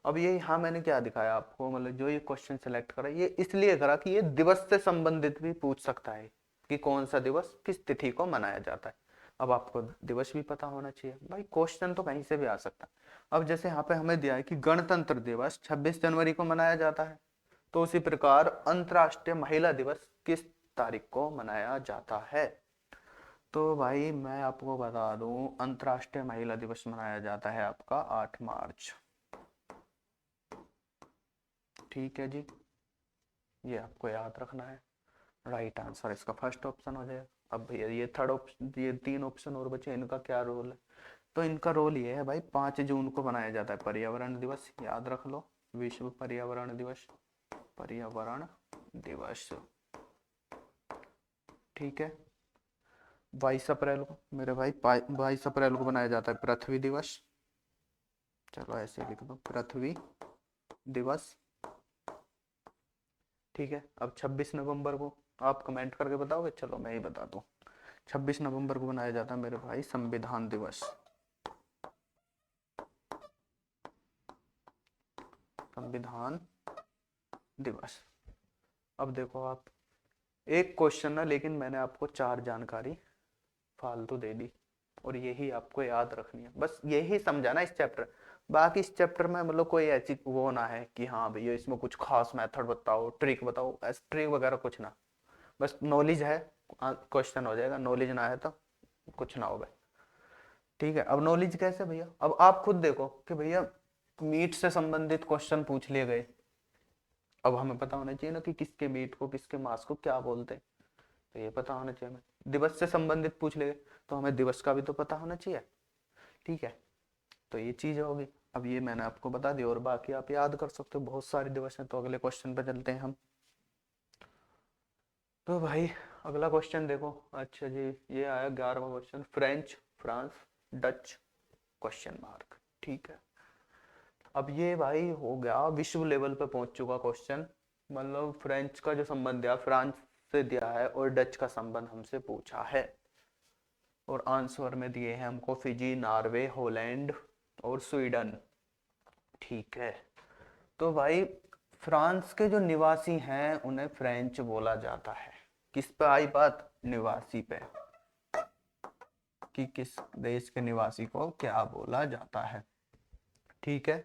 अब ये यहाँ मैंने क्या दिखाया आपको, मतलब जो ये क्वेश्चन सेलेक्ट करा ये इसलिए करा कि ये दिवस से संबंधित भी पूछ सकता है कि कौन सा दिवस किस तिथि को मनाया जाता है। अब आपको दिवस भी पता होना चाहिए भाई, क्वेश्चन तो कहीं से भी आ सकता है। अब जैसे यहाँ पे हमें दिया है कि गणतंत्र दिवस 26 जनवरी को मनाया जाता है, तो उसी प्रकार अंतर्राष्ट्रीय महिला दिवस किस तारीख को मनाया जाता है। तो भाई मैं आपको बता दूं, अंतर्राष्ट्रीय महिला दिवस मनाया जाता है आपका 8 मार्च। ठीक है जी, ये आपको याद रखना है। राइट आंसर इसका फर्स्ट ऑप्शन हो जाएगा। अब भैया ये थर्ड ऑप्शन, ये 3 ऑप्शन और बचे, इनका क्या रोल है। तो इनका रोल ये है भाई, 5 जून को मनाया जाता है पर्यावरण दिवस, याद रख लो, विश्व पर्यावरण दिवस, पर्यावरण दिवस, ठीक है। 22 अप्रैल को मेरे भाई, 22 अप्रैल को बनाया जाता है पृथ्वी दिवस। चलो ऐसे लिख दो, पृथ्वी दिवस, ठीक है। अब 26 नवंबर को आप कमेंट करके बताओगे, चलो मैं ही बता दूं। 26 नवंबर को बनाया जाता है मेरे भाई संविधान दिवस, संविधान दिवस। अब देखो आप, एक क्वेश्चन ना, लेकिन मैंने आपको 4 जानकारी फालतू दे दी, और यही आपको याद रखनी है, बस यही समझाना इस चैप्टर। बाकी इस चैप्टर में मतलब कोई ऐसी वो ना है कि हाँ भैया इसमें कुछ खास मेथड बताओ, ट्रिक बताओ, ऐसे ट्रिक वगैरह कुछ ना। बस नॉलेज है, क्वेश्चन हो जाएगा, नॉलेज ना है तो कुछ ना होगा। ठीक है, अब नॉलेज कैसे भैया, अब आप खुद देखो कि भैया मीट से संबंधित क्वेश्चन पूछ लिए गए, अब हमें पता होना चाहिए ना कि किसके मीट को किसके मांस को क्या बोलते हैं। तो ये पता होना चाहिए हमें। दिवस से संबंधित पूछ ले तो हमें दिवस का भी तो पता होना चाहिए, ठीक है। तो ये चीज होगी। अब ये मैंने आपको बता दी, और बाकी आप याद कर सकते हो, बहुत सारे दिवस हैं। तो अगले क्वेश्चन पे चलते हैं हम। तो भाई अगला क्वेश्चन देखो, अच्छा जी, ये आया 11वां question, French, France, Dutch, question mark, ठीक है। अब ये भाई हो गया विश्व लेवल पे पहुंच चुका क्वेश्चन, मतलब फ्रेंच का जो संबंध दिया फ्रांस से दिया है, और डच का संबंध हमसे पूछा है। और आंसर में दिए हैं हमको फिजी, नॉर्वे, हॉलैंड और स्वीडन, ठीक है। तो भाई फ्रांस के जो निवासी हैं उन्हें फ्रेंच बोला जाता है। किस पे आई बात, निवासी पे, कि किस देश के निवासी को क्या बोला जाता है, ठीक है।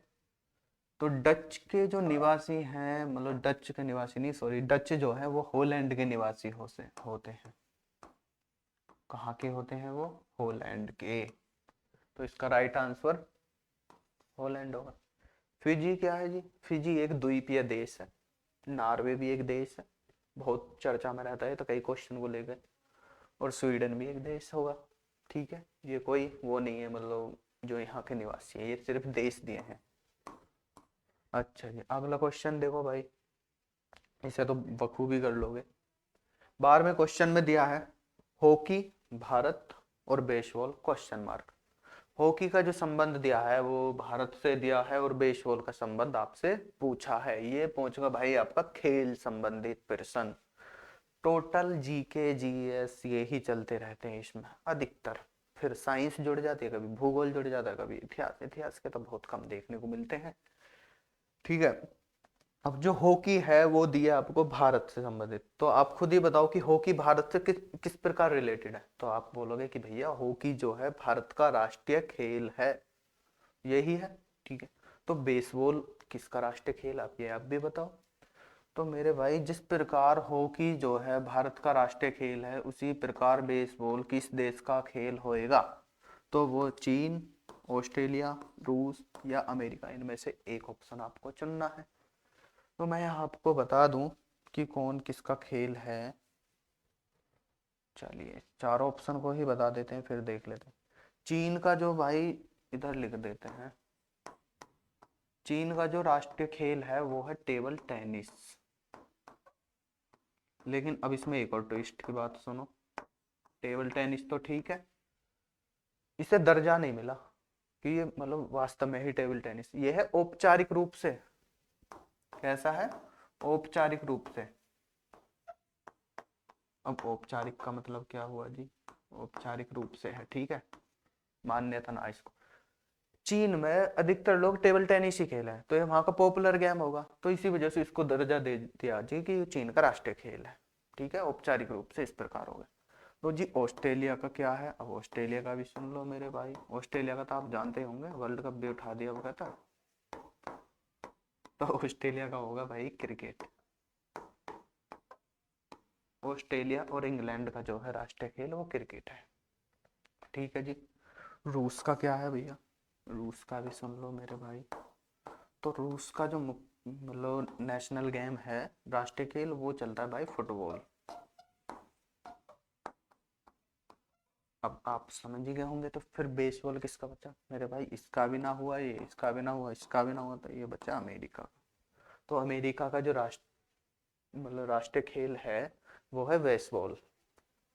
तो डच के जो निवासी हैं, मतलब डच के निवासी नहीं, सॉरी, डच जो है वो हॉलैंड के निवासी होते हैं। कहाँ के होते हैं वो, हॉलैंड के। तो इसका राइट आंसर हॉलैंड होगा। फिजी क्या है जी, फिजी एक द्वीपीय देश है। नॉर्वे भी एक देश है, बहुत चर्चा में रहता है तो कई क्वेश्चन को लेकर। और स्वीडन भी एक देश होगा, ठीक है। ये कोई वो नहीं है मतलब जो यहाँ के निवासी है, ये सिर्फ देश दिए हैं। अच्छा जी, अगला क्वेश्चन देखो भाई, इसे तो बखूबी कर लोगे। 12वें क्वेश्चन में दिया है हॉकी, भारत और बेसबॉल, क्वेश्चन मार्क। हॉकी का जो संबंध दिया है वो भारत से दिया है, और बेसबॉल का संबंध आपसे पूछा है। ये पहुंचेगा भाई आपका खेल संबंधित प्रश्न। टोटल जीके जीएस ये ही चलते रहते हैं इसमें अधिकतर। फिर साइंस जुड़ जाती है, कभी भूगोल जुड़ जाता है, कभी इतिहास। इतिहास के तो बहुत कम देखने को मिलते हैं, ठीक है। अब जो हॉकी है वो दिया आपको भारत से संबंधित, तो आप खुद ही बताओ कि हॉकी भारत से किस किस प्रकार रिलेटेड है। तो आप बोलोगे कि भैया हॉकी जो है भारत का राष्ट्रीय खेल है, यही है, ठीक है। तो बेसबॉल किसका राष्ट्रीय खेल, आप ये आप भी बताओ। तो मेरे भाई जिस प्रकार हॉकी जो है भारत का राष्ट्रीय खेल है, उसी प्रकार बेसबॉल किस देश का खेल होएगा? तो वो चीन, ऑस्ट्रेलिया, रूस या अमेरिका, इनमें से एक ऑप्शन आपको चुनना है। तो मैं आपको बता दूं कि कौन किसका खेल है। चलिए चारों ऑप्शन को ही बता देते हैं, फिर देख लेते हैं। चीन का जो भाई, इधर लिख देते हैं, चीन का जो राष्ट्रीय खेल है वो है टेबल टेनिस। लेकिन अब इसमें एक और ट्विस्ट की बात सुनो। टेबल टेनिस तो ठीक है, इसे दर्जा नहीं मिला कि ये मतलब वास्तव में ही टेबल टेनिस, ये है औपचारिक रूप से। कैसा है? औपचारिक रूप से। अब औपचारिक का मतलब क्या हुआ जी? औपचारिक रूप से है, ठीक है, मान्यता ना इसको। चीन में अधिकतर लोग टेबल टेनिस ही खेला है, तो ये वहां का पॉपुलर गेम होगा, तो इसी वजह से इसको दर्जा दे दिया जी कि चीन का राष्ट्रीय खेल है। ठीक है, औपचारिक रूप से इस प्रकार हो गया। तो जी ऑस्ट्रेलिया का क्या है? अब ऑस्ट्रेलिया का भी सुन लो मेरे भाई। ऑस्ट्रेलिया का तो आप जानते होंगे, वर्ल्ड कप भी उठा दिया वो कहता। तो ऑस्ट्रेलिया का होगा भाई क्रिकेट। ऑस्ट्रेलिया और इंग्लैंड का जो है राष्ट्रीय खेल वो क्रिकेट है। ठीक है जी। रूस का क्या है भैया? रूस का भी सुन लो मेरे भाई। तो रूस का जो मतलब नेशनल गेम है, राष्ट्रीय खेल, वो चलता है भाई फुटबॉल। अब आप समझ ही गए होंगे, तो फिर बेसबॉल किसका बचा मेरे भाई? इसका भी ना हुआ ये, इसका भी ना हुआ, इसका भी ना हुआ, तो ये बचा अमेरिका का। तो अमेरिका का जो राष्ट्रीय खेल है वो है बेसबॉल।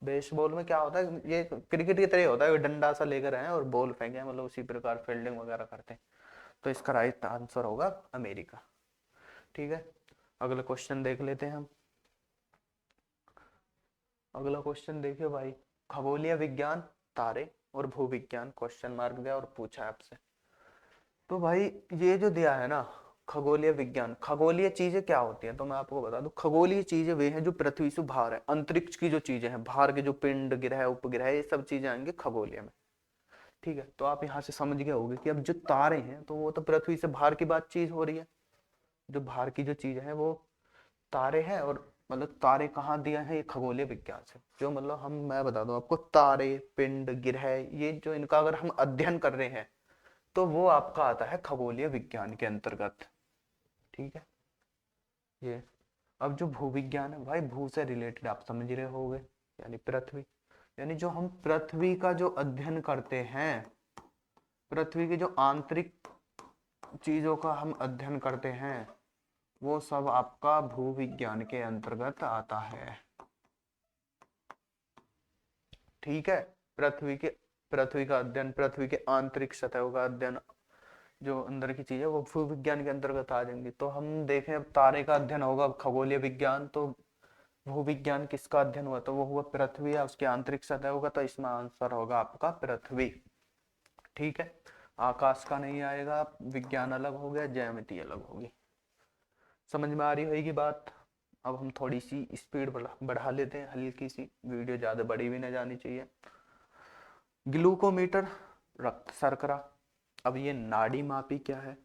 बेसबॉल में क्या होता है, ये क्रिकेट की तरह होता है, डंडा सा लेकर आए और बॉल फेंके, मतलब उसी प्रकार फील्डिंग वगैरह करते हैं। तो इसका राइट आंसर होगा अमेरिका। ठीक है, अगला क्वेश्चन देख लेते हैं हम। अगला क्वेश्चन देखिए भाई, खगोलीय विज्ञान, तारे और भूविज्ञान, क्वेश्चन मार्क दिया और पूछा है आपसे। तो भाई ये जो दिया है ना, खगोलीय विज्ञान, खगोलीय चीजें क्या होती हैं? तो मैं आपको बता दूं, खगोलीय चीजें वे हैं जो पृथ्वी से बाहर है, अंतरिक्ष की जो चीजें हैं, बाहर के जो पिंड, ग्रह, उपग्रह, ये सब चीजें आएंगे खगोलीय में। ठीक है, तो आप यहाँ से समझ गए होंगे कि अब जो तारे हैं तो वो तो पृथ्वी से बाहर की बात चीज हो रही है। जो बाहर की जो चीज है वो तारे हैं, और मतलब तारे कहाँ दिया है? ये खगोलीय विज्ञान से। जो मतलब हम, मैं बता दूं आपको, तारे, पिंड, ग्रह, ये जो इनका अगर हम अध्ययन कर रहे हैं तो वो आपका आता है खगोलीय विज्ञान के अंतर्गत। ठीक है ये। अब जो भूविज्ञान है भाई, भू से रिलेटेड आप समझ रहे होगे, यानी पृथ्वी, यानी जो हम पृथ्वी का जो अध्ययन करते हैं, पृथ्वी की जो आंतरिक चीजों का हम अध्ययन करते हैं, वो सब आपका भूविज्ञान के अंतर्गत आता है। ठीक है, पृथ्वी का अध्ययन, पृथ्वी के आंतरिक सतह का अध्ययन, जो अंदर की चीज है वो भूविज्ञान के अंतर्गत आ जाएंगी। तो हम देखें, अब तारे का अध्ययन होगा खगोलीय विज्ञान, तो भूविज्ञान किसका अध्ययन हुआ? तो वो हुआ पृथ्वी या उसके आंतरिक सतह होगा, तो इसमें आंसर होगा आपका पृथ्वी। ठीक है, आकाश का नहीं आएगा, विज्ञान अलग हो गया, ज्यामिति अलग होगी। समझ में आ रही होगी बात? अब हम थोड़ी सी स्पीड बढ़ा लेते हैं, हल्की सी, वीडियो ज्यादा बड़ी भी ना जानी चाहिए। ग्लूकोमीटर, रक्त शर्करा। अब ये नाड़ी मापी क्या है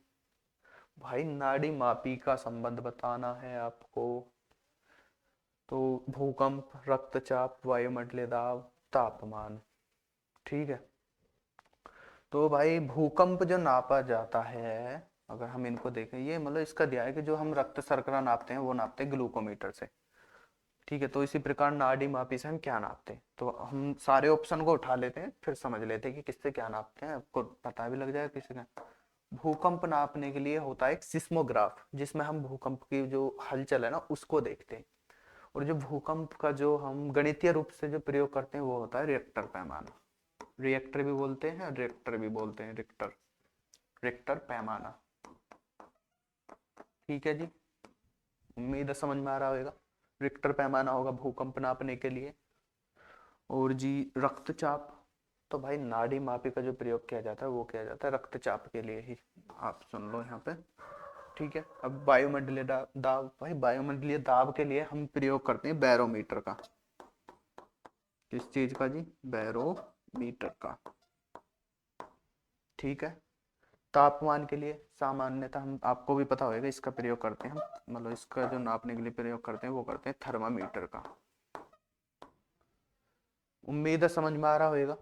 भाई? नाड़ी मापी का संबंध बताना है आपको। तो भूकंप, रक्तचाप, वायुमंडलीय दाब, तापमान। ठीक है, तो भाई भूकंप जो नापा जाता है, अगर हम इनको देखें, ये मतलब इसका दिया है कि जो हम रक्त शर्करा नापते हैं वो नापते हैं ग्लूकोमीटर से। ठीक है, तो इसी प्रकार नाड़ी मापी से हम क्या नापते हैं, तो हम सारे ऑप्शन को उठा लेते हैं, फिर समझ लेते हैं कि किससे क्या नापते हैं, आपको पता भी लग जाएगा किसी का। भूकंप नापने के लिए होता है एक सिस्मोग्राफ, जिसमें हम भूकंप की जो हलचल है ना उसको देखते हैं। और जो भूकंप का जो हम गणितीय रूप से जो प्रयोग करते हैं वो होता है रिएक्टर पैमाना। रिएक्टर भी बोलते हैं, रिएक्टर भी बोलते हैं, रिक्टर, रिक्टर पैमाना। ठीक है जी, उम्मीद है समझ में आ रहा होगा। रिक्टर पैमाना होगा भूकंप नापने के लिए। और जी रक्तचाप, तो भाई नाड़ी मापी का जो प्रयोग किया जाता है वो किया जाता है रक्तचाप के लिए ही, आप सुन लो यहाँ पे। ठीक है, अब वायुमंडलीय दाब, भाई वायुमंडलीय दाब के लिए हम प्रयोग करते हैं बैरोमीटर का। किस चीज का जी? बैरोमीटर का। ठीक है, तापमान के लिए सामान्यतः हम, आपको भी पता होगा, इसका प्रयोग करते हैं हम, मतलब इसका जो नापने के लिए प्रयोग करते हैं वो करते हैं थर्मामीटर का। उम्मीद है समझ में आ रहा होगा,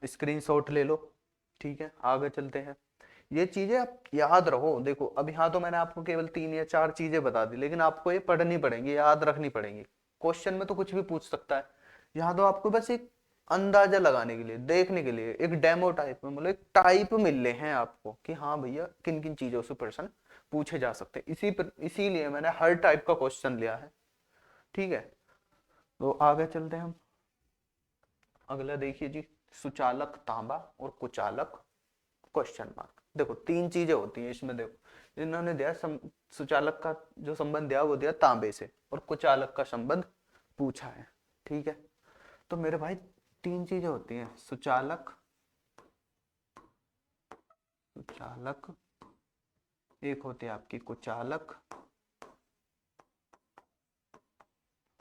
स्क्रीनशॉट ले लो। ठीक है, आगे चलते हैं। ये चीजें आप याद रहो। देखो अब यहाँ तो मैंने आपको केवल 3 या 4 चीजें बता दी, लेकिन आपको ये पढ़नी पड़ेंगी, याद रखनी पड़ेंगी। क्वेश्चन में तो कुछ भी पूछ सकता है। यहाँ तो आपको बस एक अंदाजा लगाने के लिए, देखने के लिए, एक डेमो टाइप में, मतलब एक टाइप मिल रहे हैं आपको कि हाँ भैया किन किन चीजों से प्रश्न पूछे जा सकते हैं। इसीलिए मैंने हर टाइप का क्वेश्चन लिया है। ठीक है, तो आगे चलते हैं हम। अगला देखिए जी, सुचालक तांबा और कुचालक क्वेश्चन मार्क। देखो 3 चीजें होती हैं इसमें। देखो इन्होंने दिया सुचालक का जो संबंध दिया वो दिया तांबे से, और कुचालक का संबंध पूछा है। ठीक है, तो मेरे भाई 3 चीजें होती हैं, सुचालक, सुचालक, एक होती है आपकी कुचालक,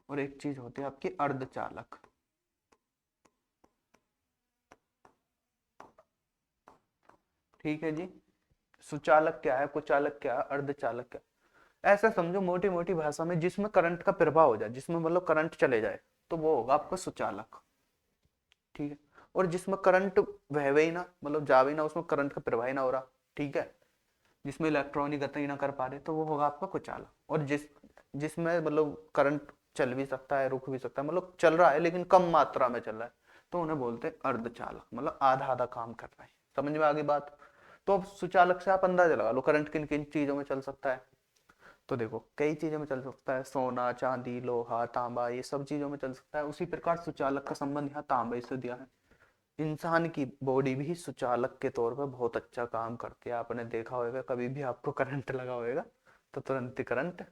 और एक चीज होती है आपकी अर्धचालक। ठीक है जी, सुचालक क्या है, कुचालक क्या है, अर्धचालक क्या है? ऐसा समझो मोटी मोटी भाषा में, जिसमें करंट का प्रवाह हो जाए, जिसमें मतलब करंट चले जाए, तो वो होगा आपका सुचालक। ठीक है, और जिसमें करंट बहवे ही ना, मतलब जावे ना, उसमें करंट का प्रवाह ही ना हो रहा। ठीक है, जिसमें इलेक्ट्रॉनिक गति ना कर पा रहे, तो वो होगा आपका कुचालक। और जिसमें मतलब करंट चल भी सकता है, रुक भी सकता है, मतलब चल रहा है लेकिन कम मात्रा में चल रहा है, तो उन्हें बोलते हैं अर्धचालक, मतलब आधा आधा काम कर रहा है। समझ में आ गई बात? तो अब सुचालक से आप अंदाजा लगा लो करंट किन किन चीजों में चल सकता है। तो देखो कई चीजों में चल सकता है, सोना, चांदी, लोहा, तांबा, ये सब चीजों में चल सकता है। उसी प्रकार सुचालक का संबंध यहाँ तांबे से दिया है। इंसान की बॉडी भी सुचालक के तौर पर बहुत अच्छा काम करती है। आपने देखा होगा कभी भी आपको करंट लगा होगा तो तुरंत ही करंट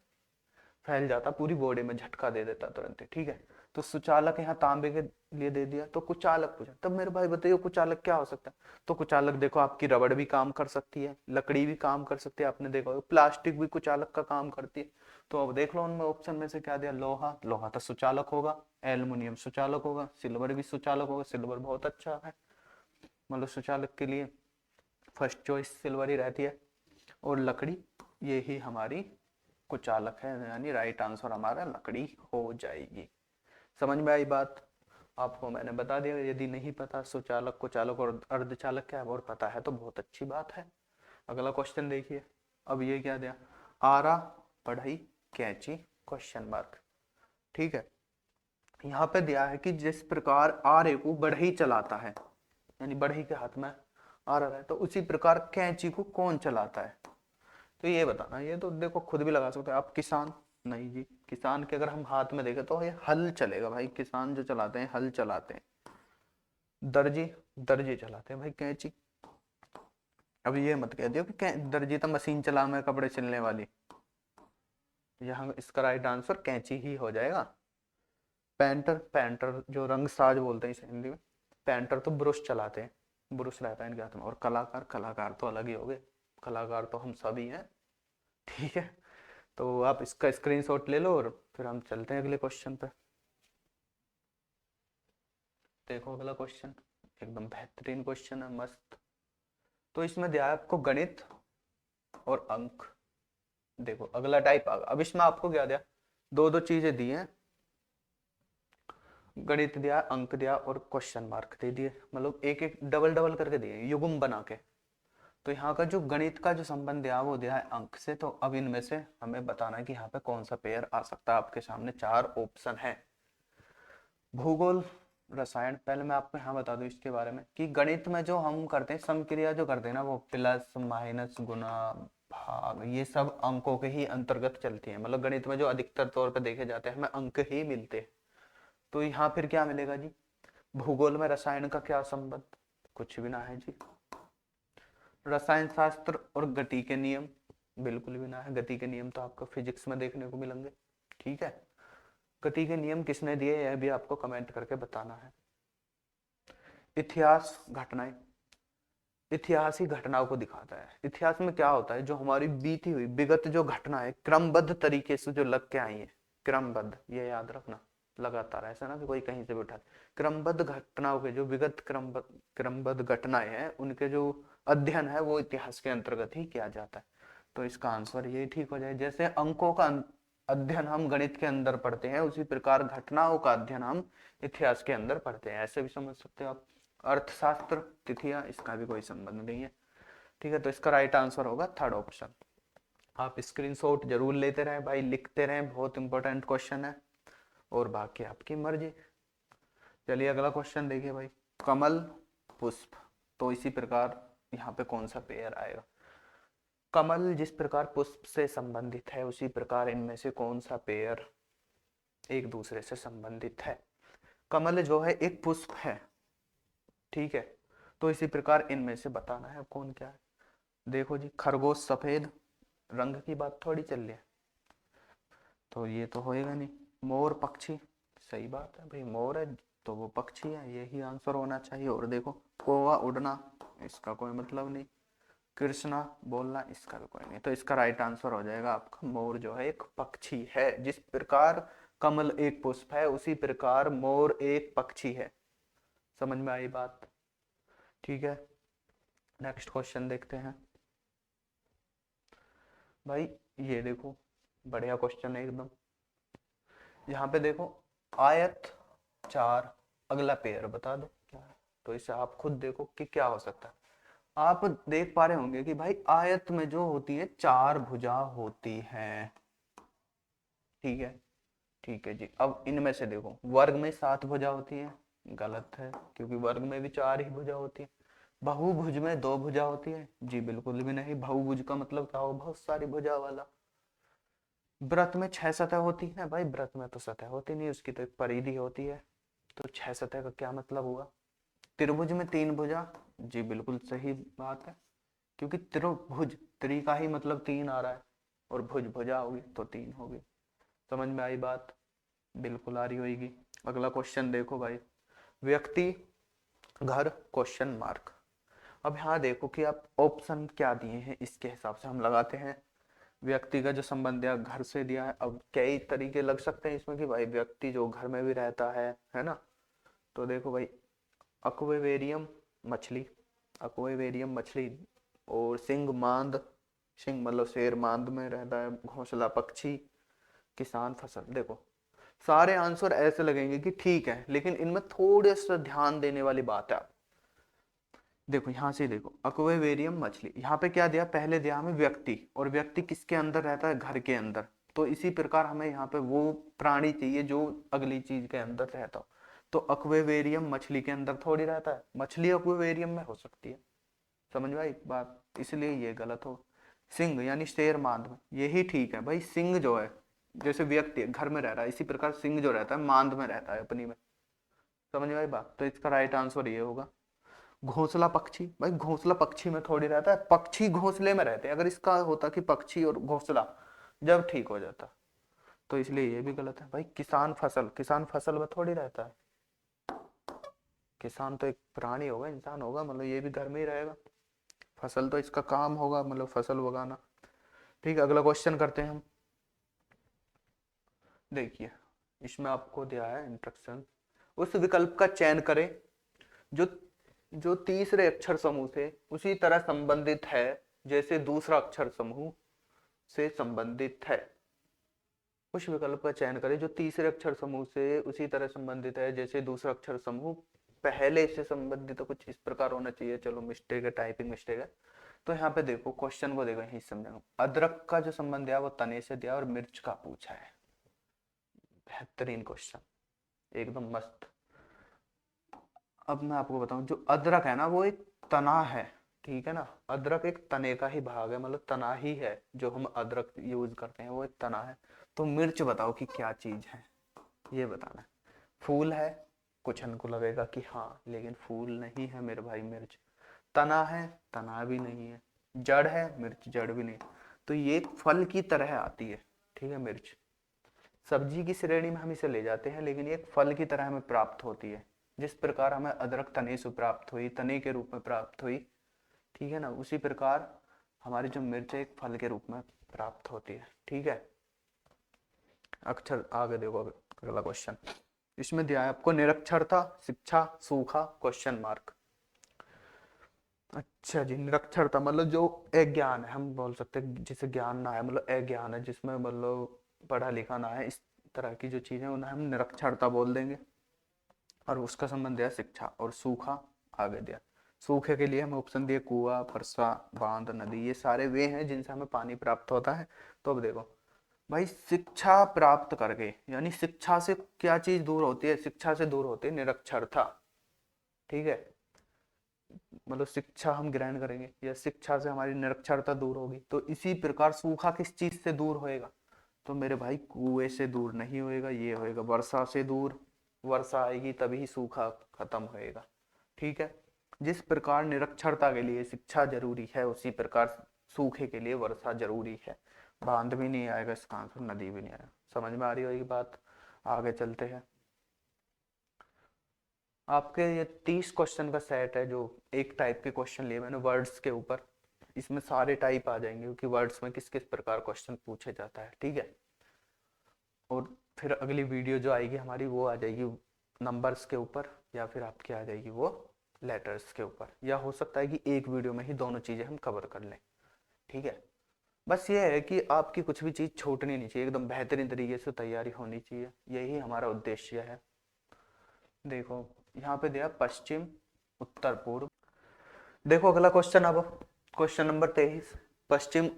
फैल जाता, पूरी बॉडी में झटका दे देता तुरंत ही। ठीक है, तो सुचालक यहाँ तांबे के लिए दे दिया। तो कुचालक पूछा, तब मेरे भाई बताइए कुचालक क्या हो सकता है? तो कुचालक देखो आपकी रबड़ भी काम कर सकती है, लकड़ी भी काम कर सकती है, आपने देखा होगा प्लास्टिक भी कुचालक का काम करती है। तो अब देख लो उनमें ऑप्शन में से क्या दिया, लोहा, लोहा तो सुचालक होगा, एल्युमिनियम सुचालक होगा, सिल्वर भी सुचालक होगा, सिल्वर बहुत अच्छा है मतलब सुचालक के लिए, फर्स्ट चॉइस सिल्वर ही रहती है। और लकड़ी, ये ही हमारी कुचालक है, यानी राइट आंसर हमारा लकड़ी हो जाएगी। समझ में आई बात? आपको मैंने बता दिया, यदि नहीं पता सुचालक, कुचालक और अर्धचालक क्या है और पता है तो बहुत अच्छी बात है। अगला क्वेश्चन देखिए। अब ये क्या दिया, आरा, बढ़ई, कैंची, क्वेश्चन मार्क। ठीक है, यहाँ पे दिया है कि जिस प्रकार आरे को बढ़ई चलाता है, यानी बढ़ई के हाथ में आ रहा है, तो उसी प्रकार कैंची को कौन चलाता है? तो ये बताना। ये तो देखो खुद भी लगा सकते हैं आप। किसान, नहीं जी, किसान के अगर हम हाथ में देखें तो ये हल चलेगा भाई, किसान जो चलाते हैं हल चलाते हैं। दर्जी, दर्जी चलाते हैं भाई कैंची। अब ये मत कह दियो कि दर्जी तो मशीन चला में कपड़े सिलने वाली, यहाँ इसका राइट आंसर कैंची ही हो जाएगा। पेंटर, पेंटर जो रंग साज बोलते हैं इसे हिंदी में, पेंटर तो ब्रश चलाते हैं, ब्रश रहता है इनके हाथ में। और कलाकार, कलाकार तो अलग ही हो गए, कलाकार तो हम सभी हैं। ठीक है, तो आप इसका स्क्रीनशॉट ले लो और फिर हम चलते हैं अगले क्वेश्चन पे। देखो अगला क्वेश्चन एकदम बेहतरीन क्वेश्चन है, मस्त। तो इसमें दिया है आपको गणित और अंक। देखो अगला टाइप आ गया। अब इसमें आपको क्या दिया, दो दो चीजें दी हैं, गणित दिया, अंक दिया और क्वेश्चन मार्क दे दिए, मतलब एक एक डबल डबल करके दिए युग्म बना के। तो यहाँ का जो गणित का जो संबंध दिया वो दिया है अंक से। तो अब इनमें से हमें बताना है कि यहाँ पे कौन सा पेयर आ सकता है। आपके सामने 4 ऑप्शन है, भूगोल, रसायन। पहले मैं आपको यहाँ बता दूं इसके बारे में कि गणित में जो हम करते हैं समक्रिया जो करते हैं ना, वो प्लस माइनस गुना भाग, ये सब अंकों के ही अंतर्गत चलती है। मतलब गणित में जो अधिकतर तौर पे देखे जाते हैं हमें अंक ही मिलते हैं। तो यहाँ फिर क्या मिलेगा जी, भूगोल में रसायन का क्या संबंध? कुछ भी ना है जी। रसायन शास्त्र और गति के नियम, बिल्कुल भी ना है। गति के नियम तो आपको फिजिक्स में देखने को मिलेंगे। ठीक है, गति के नियम किसने दिए यह भी आपको कमेंट करके बताना है। इतिहास, घटनाएं, इतिहास ही घटनाओं को दिखाता है। इतिहास में क्या होता है, जो हमारी बीती हुई विगत जो घटना है क्रमबद्ध तरीके से जो लग के आई है, क्रमबद्ध, ये याद रखना। लगातार, ऐसा ना कि कोई कहीं से भी उठा। क्रमबद्ध घटनाओं के जो विगत क्रमबद्ध घटनाएं हैं उनके जो अध्ययन है वो इतिहास के अंतर्गत ही किया जाता है। तो इसका आंसर ये ठीक हो जाए। जैसे अंकों का अध्ययन हम गणित के अंदर पढ़ते हैं, उसी प्रकार घटनाओं का अध्ययन हम इतिहास के अंदर पढ़ते हैं, ऐसे भी समझ सकते हो आप। अर्थशास्त्र, तिथियां, इसका भी कोई संबंध नहीं है। ठीक है, तो इसका राइट आंसर होगा थर्ड ऑप्शन। आप स्क्रीनशॉट जरूर लेते रहें भाई, लिखते रहें, बहुत इंपॉर्टेंट क्वेश्चन है, और बाकी आपकी मर्जी। चलिए अगला क्वेश्चन देखिए भाई, कमल पुष्प, तो इसी प्रकार यहाँ पे कौन सा पेयर आएगा। कमल जिस प्रकार पुष्प से संबंधित है, उसी प्रकार इनमें से कौन सा पेयर एक दूसरे से संबंधित है। कमल जो है एक पुष्प है, ठीक है, तो इसी प्रकार इनमें से बताना है कौन क्या है। देखो जी, खरगोश सफेद रंग की बात थोड़ी चल रही है, तो ये तो होएगा नहीं। मोर पक्षी, सही बात है भाई, मोर है तो वो पक्षी है, यही आंसर होना चाहिए। और देखो कौवा उड़ना, इसका कोई मतलब नहीं। कृष्णा बोलना, इसका भी कोई नहीं। तो इसका राइट आंसर हो जाएगा आपका मोर जो है एक पक्षी है। जिस प्रकार कमल एक पुष्प है, उसी प्रकार मोर एक पक्षी है। समझ में आई बात? ठीक है, नेक्स्ट क्वेश्चन देखते हैं भाई। ये देखो बढ़िया क्वेश्चन है एकदम। यहाँ पे देखो आयत 4, अगला पेयर बता दो क्या है। तो इसे आप खुद देखो कि क्या हो सकता है। आप देख पा रहे होंगे कि भाई आयत में जो होती है 4 भुजा होती है, ठीक है। ठीक है जी, अब इनमें से देखो वर्ग में 7 भुजा होती है, गलत है, क्योंकि वर्ग में भी 4 ही भुजा होती है। बहुभुज में 2 भुजा होती है, जी बिल्कुल भी नहीं। बहुभुज का मतलब क्या हो, बहुत सारी भुजा वाला। व्रत में 6 सतह होती है, भाई व्रत में तो सतह होती नहीं, उसकी तो एक परिधि होती है। तो 6 सतह का क्या मतलब हुआ। त्रिभुज में 3 भुजा, जी बिल्कुल सही बात है, क्योंकि त्रिभुज, त्रि का ही मतलब 3 आ रहा है, और भुज भुजा होगी तो 3 होगी। समझ में आई बात? बिल्कुल आ रही होगी। अगला क्वेश्चन देखो भाई, व्यक्ति, घर, क्वेश्चन मार्क। अब यहाँ देखो कि आप ऑप्शन क्या दिए हैं, इसके हिसाब से हम लगाते हैं। व्यक्ति का जो संबंध दिया घर से दिया है, अब कई तरीके लग सकते हैं इसमें कि भाई व्यक्ति जो घर में भी रहता है ना। तो देखो भाई, अक्वेरियम मछली, अक्वेरियम मछली, और सिंह मांद, सिंह मतलब शेर, मांद में रहता है, घोंसला पक्षी, किसान फसल। देखो सारे आंसर ऐसे लगेंगे कि ठीक है, लेकिन इनमें थोड़े सा ध्यान देने वाली बात है। देखो यहाँ से देखो, अक्वेरियम मछली, यहाँ पे क्या दिया, पहले दिया हमें व्यक्ति, और व्यक्ति किसके अंदर रहता है, घर के अंदर। तो इसी प्रकार हमें यहाँ पे वो प्राणी चाहिए जो अगली चीज के अंदर रहता हो। तो अक्वेरियम मछली के अंदर थोड़ी रहता है, मछली अक्वेरियम में हो सकती है। समझ में आई बात? इसलिए ये गलत हो। सिंह यानी शेर मांद में, यही ठीक है भाई। सिंह जो है, जैसे व्यक्ति घर में रह रहा है, इसी प्रकार सिंह जो रहता है मांद में रहता है, अपनी में। समझ में आई बात? तो इसका राइट आंसर ये होगा। घोंसला पक्षी, भाई घोंसला पक्षी में थोड़ी रहता है, पक्षी घोंसले में रहते हैं। अगर इसका होता कि पक्षी और घोंसला, जब ठीक हो जाता। तो इसलिए ये भी गलत है भाई। किसान फसल, किसान फसल में थोड़ी रहता है। किसान तो एक प्राणी होगा, इंसान होगा, मतलब ये भी घर में ही रहेगा। फसल तो इसका काम होगा, मतलब फसल उगाना। ठीक है, अगला क्वेश्चन करते हैं हम। देखिए इसमें आपको दिया है इंस्ट्रक्शन, उस विकल्प का चयन करें जो जो तीसरे अक्षर समूह से उसी तरह संबंधित है जैसे दूसरा अक्षर समूह से संबंधित है। उस विकल्प का चयन करें जो तीसरे अक्षर समूह से उसी तरह संबंधित है जैसे दूसरा अक्षर समूह पहले से संबंधित। तो कुछ इस प्रकार होना चाहिए। चलो मिस्टेक है, टाइपिंग मिस्टेक है। तो यहाँ पे देखो क्वेश्चन को देखो, यही समझाऊं। अदरक का जो संबंध दिया वो तने से दिया, और मिर्च का पूछा है। बेहतरीन क्वेश्चन, एकदम मस्त। अब मैं आपको बताऊं, जो अदरक है ना वो एक तना है, ठीक है ना। अदरक एक तने का ही भाग है, मतलब तना ही है। जो हम अदरक यूज करते हैं वो एक तना है। तो मिर्च बताओ कि क्या चीज है, ये बताना है। फूल है, कुछ इनको लगेगा कि हाँ, लेकिन फूल नहीं है मेरे भाई मिर्च। तना है, तना भी नहीं है। जड़ है, मिर्च जड़ भी नहीं। तो ये एक फल की तरह आती है, ठीक है मिर्च। सब्जी की श्रेणी में हम इसे ले जाते हैं, लेकिन ये एक फल की तरह हमें प्राप्त होती है। जिस प्रकार हमें अदरक तने से प्राप्त हुई, तने के रूप में प्राप्त हुई, ठीक है ना, उसी प्रकार हमारी जो मिर्च एक फल के रूप में प्राप्त होती है। ठीक है, अक्षर आगे देखो, अगला क्वेश्चन। इसमें दिया है आपको निरक्षरता, शिक्षा, सूखा, क्वेश्चन मार्क। अच्छा जी, निरक्षरता मतलब जो अज्ञान है, हम बोल सकते हैं जिसे ज्ञान ना है, मतलब अज्ञान है, जिसमें मतलब पढ़ा लिखा ना है, इस तरह की जो चीजें उन्हें हम निरक्षरता बोल देंगे। और उसका संबंध है शिक्षा। और सूखा आगे दिया, सूखे के लिए हमें ऑप्शन दिए कुआं, फरसा, बांध, नदी, ये सारे वे हैं जिनसे हमें पानी प्राप्त होता है। तो अब देखो भाई, शिक्षा प्राप्त करके, यानी शिक्षा से क्या चीज दूर होती है, शिक्षा से दूर होती है निरक्षरता। ठीक है, मतलब शिक्षा हम ग्रहण करेंगे या शिक्षा से हमारी निरक्षरता दूर होगी। तो इसी प्रकार सूखा किस चीज से दूर होएगा, तो मेरे भाई कुएं से दूर नहीं होएगा, ये होएगा वर्षा से दूर। वर्षा आएगी तभी सूखा खत्म होएगा। ठीक है, जिस प्रकार निरक्षरता के लिए शिक्षा जरूरी है, उसी प्रकार सूखे के लिए वर्षा जरूरी है। बांध भी नहीं आएगा इसका आंसर, नदी भी नहीं आएगा। समझ में आ रही होगी बात। आगे चलते हैं। आपके ये 30 क्वेश्चन का सेट है, जो एक टाइप के क्वेश्चन लिए मैंने वर्ड्स के ऊपर। इसमें सारे टाइप आ जाएंगे, क्योंकि वर्ड्स में किस किस प्रकार क्वेश्चन पूछे जाता है। ठीक है, और फिर अगली वीडियो जो आएगी हमारी, वो आ जाएगी नंबर्स के ऊपर, या फिर आपकी आ जाएगी वो लेटर्स के ऊपर, या हो सकता है कि एक वीडियो में ही दोनों चीजें हम कवर कर लें। ठीक है, बस ये है कि आपकी कुछ भी चीज छूटनी नहीं चाहिए, एकदम बेहतरीन तरीके से तैयारी होनी चाहिए, यही हमारा उद्देश्य है। देखो यहाँ पे दिया पश्चिम, उत्तर, पूर्व। देखो अगला क्वेश्चन, अब क्वेश्चन नंबर 23। पश्चिम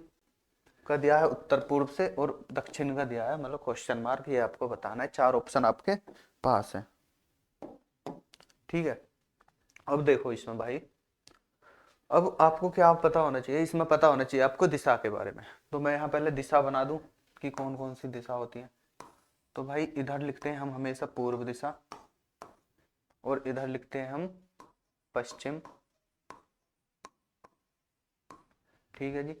का दिया है उत्तर पूर्व से, और दक्षिण का दिया है मतलब क्वेश्चन मार्क, ये आपको बताना है। 4 ऑप्शन आपके पास है। ठीक है, अब देखो इसमें भाई, अब आपको क्या पता होना चाहिए, इसमें पता होना चाहिए आपको दिशा के बारे में। तो मैं यहाँ पहले दिशा बना दूं कि कौन कौन सी दिशा होती है। तो भाई इधर लिखते हैं हम हमेशा पूर्व दिशा, और इधर लिखते हैं हम पश्चिम। ठीक है जी,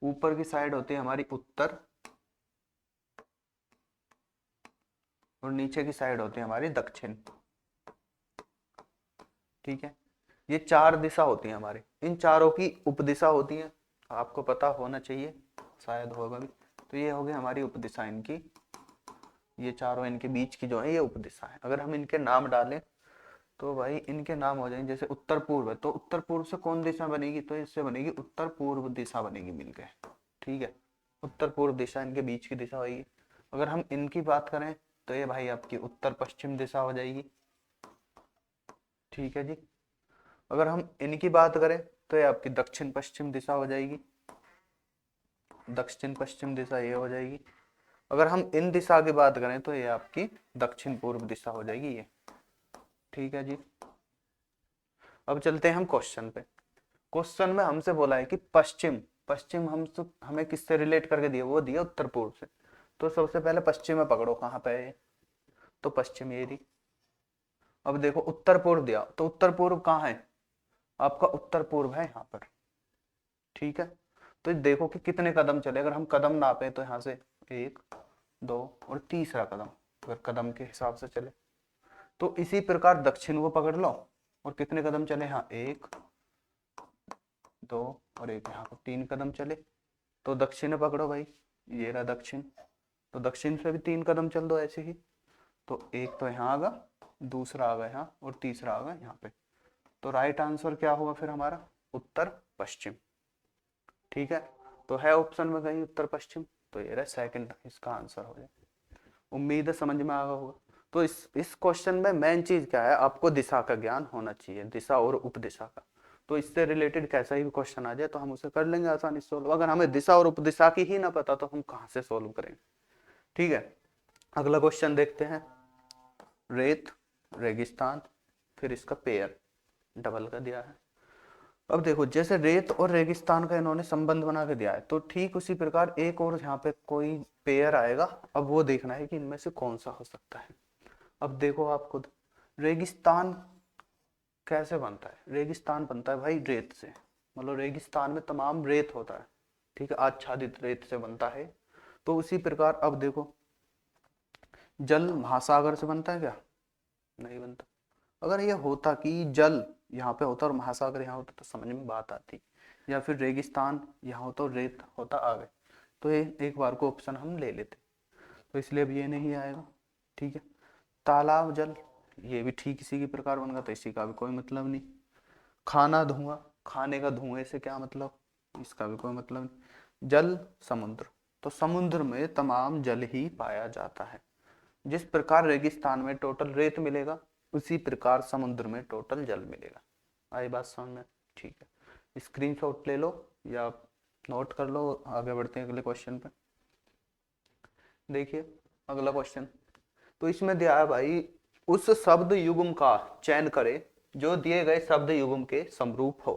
ऊपर की साइड होती है हमारी उत्तर, और नीचे की साइड होती है हमारी दक्षिण। ठीक है, ये 4 दिशा होती है हमारी, इन चारों की उपदिशा होती है, आपको पता होना चाहिए, शायद होगा भी। तो ये हो गई हमारी उपदिशा इनकी, ये चारों इनके बीच की जो है ये उपदिशा है। अगर हम इनके नाम डालें तो भाई इनके नाम हो जाएंगे, जैसे उत्तर पूर्व है, तो उत्तर पूर्व से कौन दिशा बनेगी, तो इससे बनेगी उत्तर पूर्व दिशा बनेगी मिलके। ठीक है, उत्तर पूर्व दिशा इनके बीच की दिशा होगी। अगर हम इनकी बात करें तो ये भाई आपकी उत्तर पश्चिम दिशा हो जाएगी। ठीक है जी, अगर हम इनकी बात करें तो ये आपकी दक्षिण पश्चिम दिशा हो जाएगी। दक्षिण पश्चिम दिशा ये हो जाएगी। अगर हम इन दिशा की बात करें तो ये आपकी दक्षिण पूर्व दिशा हो जाएगी ये। ठीक है जी, अब चलते हैं हम क्वेश्चन पे। क्वेश्चन में हमसे बोला है कि पश्चिम, पश्चिम हम हमें किससे रिलेट करके दिया, वो दिया उत्तर पूर्व से। तो सबसे पहले पश्चिम में पकड़ो, कहाँ पे है, तो पश्चिम ये रही। अब देखो उत्तर पूर्व दिया, तो उत्तर पूर्व कहाँ है, आपका उत्तर पूर्व है यहाँ पर। ठीक है, तो देखो कि कितने कदम चले, अगर हम कदम नापे तो यहाँ से 1, 2 और तीसरा कदम, अगर कदम के हिसाब से चले। तो इसी प्रकार दक्षिण को पकड़ लो, और कितने कदम चले, यहाँ 1, 2 और 1, यहाँ पर 3 कदम चले। तो दक्षिण पकड़ो भाई, ये रहा दक्षिण। तो दक्षिण से भी 3 कदम चल दो ऐसे ही। तो एक तो यहाँ आगा, दूसरा आगा यहाँ, और तीसरा आगा यहाँ पे। तो राइट आंसर क्या होगा फिर हमारा, उत्तर पश्चिम। ठीक है, तो है ऑप्शन में कहीं उत्तर पश्चिम, तो ये रहा सेकंड इसका आंसर हो जाए। उम्मीद है समझ में आ गया होगा। तो इस क्वेश्चन में मेन चीज क्या है, आपको दिशा का ज्ञान होना चाहिए, दिशा और उपदिशा का। तो इससे रिलेटेड कैसा ही क्वेश्चन आ जाए तो हम उसे कर लेंगे आसानी से सोल्व। अगर हमें दिशा और उपदिशा की ही ना पता तो हम कहाँ से सोल्व करेंगे। ठीक है, अगला क्वेश्चन देखते हैं। रेत, रेगिस्तान, फिर इसका पेयर डबल का दिया है। अब देखो जैसे रेत और रेगिस्तान का इन्होंने संबंध बना के दिया है, तो ठीक उसी प्रकार एक और यहाँ पे कोई पेयर आएगा। अब वो देखना है कि इनमें से कौन सा हो सकता है। अब देखो आप खुद, रेगिस्तान कैसे बनता है, रेगिस्तान बनता है भाई रेत से, मतलब रेगिस्तान में तमाम रेत होता है। ठीक है, आच्छादित रेत से बनता है। तो उसी प्रकार अब देखो, जल महासागर से बनता है क्या, नहीं बनता। अगर ये होता कि जल यहाँ पे होता और महासागर यहाँ होता तो समझ में बात आती, या फिर रेगिस्तान यहाँ होता और रेत होता आगे, तो ये एक बार को ऑप्शन हम ले लेते। तो इसलिए अब ये नहीं आएगा। ठीक है, तालाब जल, ये भी ठीक इसी की प्रकार बन गया, तो इसी का भी कोई मतलब नहीं। खाना धुआं, खाने का धुएं से क्या मतलब, इसका भी कोई मतलब नहीं। जल समुद्र, तो समुद्र में तमाम जल ही पाया जाता है। जिस प्रकार रेगिस्तान में टोटल रेत मिलेगा, उसी प्रकार समुद्र में टोटल जल मिलेगा। आई बात समझ में? ठीक है, स्क्रीनशॉट ले लो या नोट कर लो। आगे बढ़ते हैं अगले क्वेश्चन पे। देखिए अगला क्वेश्चन, तो इसमें दिया है भाई, उस शब्द युग्म का चयन करे जो दिए गए शब्द युग्म के समरूप हो।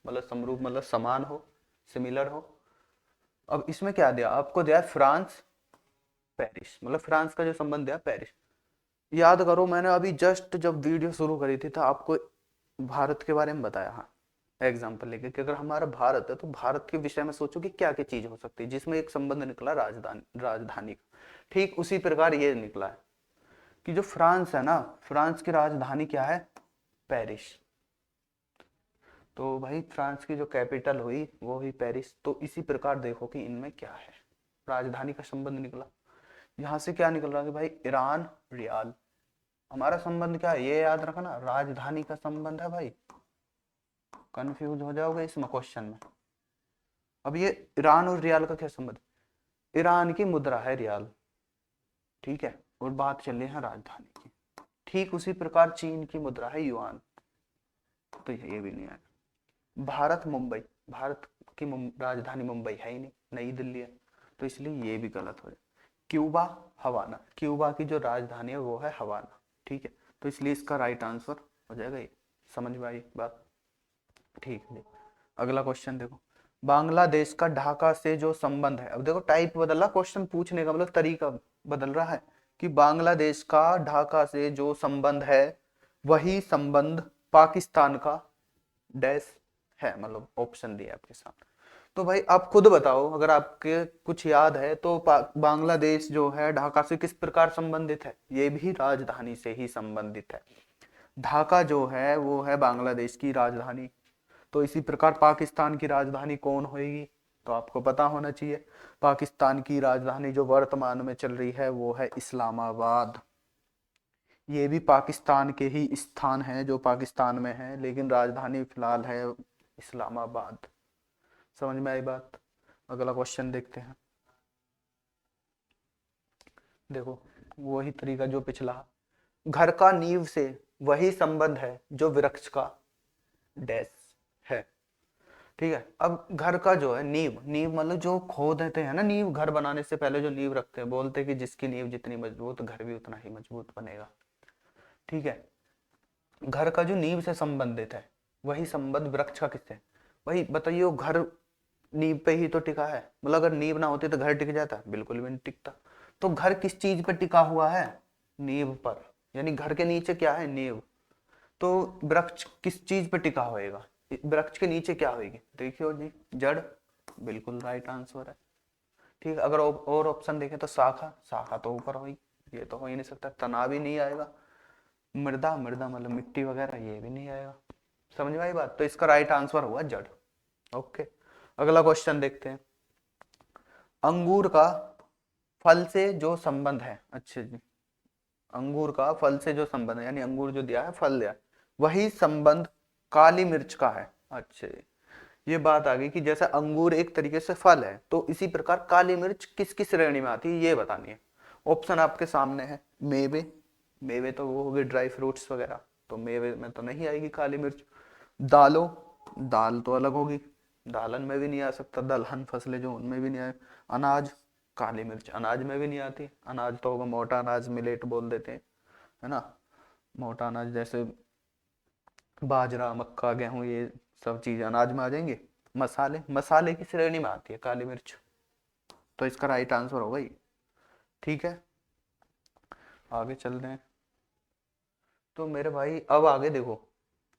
मतलब समरूप मतलब समान हो, सिमिलर हो। अब इसमें क्या दिया आपको, दिया है फ्रांस पेरिस, मतलब फ्रांस का जो संबंध दिया पेरिस। याद करो मैंने अभी जस्ट जब वीडियो शुरू करी थी तो आपको भारत के बारे में बताया। हाँ, एग्जाम्पल लेके कि अगर हमारा भारत है तो भारत के विषय में सोचो कि क्या क्या चीज हो सकती है, जिसमें एक संबंध निकला राजधानी, राजधानी का। ठीक उसी प्रकार ये निकला है कि जो फ्रांस है ना, फ्रांस की राजधानी क्या है, पेरिस। तो भाई फ्रांस की जो कैपिटल हुई वो हुई पेरिस। तो इसी प्रकार देखो कि इनमें क्या है, राजधानी का संबंध निकला। यहाँ से क्या निकल रहा है कि भाई ईरान रियाल, हमारा संबंध क्या है ये याद रखना, राजधानी का संबंध है भाई। कंफ्यूज हो जाओगे इसमें क्वेश्चन में। अब ये ईरान और रियाल का क्या संबंध, ईरान की मुद्रा है रियाल, ठीक है, और बात चल रही है राजधानी की। ठीक उसी प्रकार चीन की मुद्रा है युआन, तो ये भी नहीं है। भारत मुंबई, भारत की राजधानी मुंबई है ही नहीं, नई दिल्ली है, तो इसलिए ये भी गलत हो जाए। क्यूबा हवाना, क्यूबा की जो राजधानी है वो है हवाना, ठीक है, तो इसलिए इसका राइट आंसर हो जाएगा ये। समझ में आई बात? ठीक है। अगला क्वेश्चन देखो, बांग्लादेश का ढाका से जो संबंध है। अब देखो टाइप बदल रहा, क्वेश्चन पूछने का मतलब तरीका बदल रहा है कि बांग्लादेश का ढाका से जो संबंध है वही संबंध पाकिस्तान का डैश है, मतलब ऑप्शन दिया आपके सामने। तो भाई आप खुद बताओ, अगर आपके कुछ याद है तो बांग्लादेश जो है ढाका से किस प्रकार संबंधित है, ये भी राजधानी से ही संबंधित है। ढाका जो है वो है बांग्लादेश की राजधानी। तो इसी प्रकार पाकिस्तान की राजधानी कौन होगी, तो आपको पता होना चाहिए। पाकिस्तान की राजधानी जो वर्तमान में चल रही है वो है इस्लामाबाद। ये भी पाकिस्तान के ही स्थान है जो पाकिस्तान में है, लेकिन राजधानी फिलहाल है इस्लामाबाद। समझ में आई बात? अगला क्वेश्चन देखते हैं। देखो वही तरीका जो पिछला, घर का नींव से वही संबंध है जो वृक्ष का डैश है, ठीक है। अब घर का जो है नींव, नींव मतलब जो खोद देते हैं ना, नींव घर बनाने से पहले जो नींव रखते हैं, बोलते हैं कि जिसकी नींव जितनी मजबूत घर भी उतना ही मजबूत बनेगा, ठीक है। घर का जो नींव से संबंधित है वही संबंध वृक्ष का किससे, वही बताइए। वो घर नींव पे ही तो टिका है, मतलब अगर नींव ना होती तो घर टिक जाता, बिल्कुल भी नहीं टिकता। तो घर किस चीज पर टिका हुआ है, नींव पर, यानी घर के नीचे क्या है, नींव। तो वृक्ष किस चीज पे टिका होएगा, वृक्ष के नीचे क्या होगी, देखियो जी, जड़, बिल्कुल राइट आंसर है। ठीक है, अगर और ऑप्शन देखें तो शाखा, शाखा तो ऊपर होगी, ये तो हो ही नहीं सकता। तना भी नहीं आएगा। मृदा, मृदा मतलब मिट्टी वगैरह, ये भी नहीं आएगा। समझ में आई बात? तो इसका राइट आंसर हुआ जड़। ओके, अगला क्वेश्चन देखते हैं। अंगूर का फल से जो संबंध है, अच्छे जी, अंगूर का फल से जो संबंध है, यानी अंगूर जो दिया है, फल दिया है, वही संबंध काली मिर्च का है। अच्छे, ये बात आ गई कि जैसे अंगूर एक तरीके से फल है, तो इसी प्रकार काली मिर्च किस किस श्रेणी में आती है ये बतानी है। ऑप्शन आपके सामने है। मेवे, मेवे तो वो हो गए ड्राई फ्रूट्स वगैरह, तो मेवे में तो नहीं आएगी काली मिर्च। दालों, दाल तो अलग होगी, दालन में भी नहीं आ सकता, दलहन फसलें जो उनमें भी नहीं आए। अनाज, काली मिर्च अनाज में भी नहीं आती, अनाज तो होगा मोटा अनाज, मिलेट बोल देते हैं, है ना, मोटा अनाज जैसे बाजरा, मक्का, गेहूं, ये सब चीज अनाज में आ जाएंगे। मसाले, मसाले की श्रेणी में आती है काली मिर्च, तो इसका राइट आंसर होगा ये। ठीक है, आगे चल रहे हैं। तो मेरे भाई अब आगे देखो,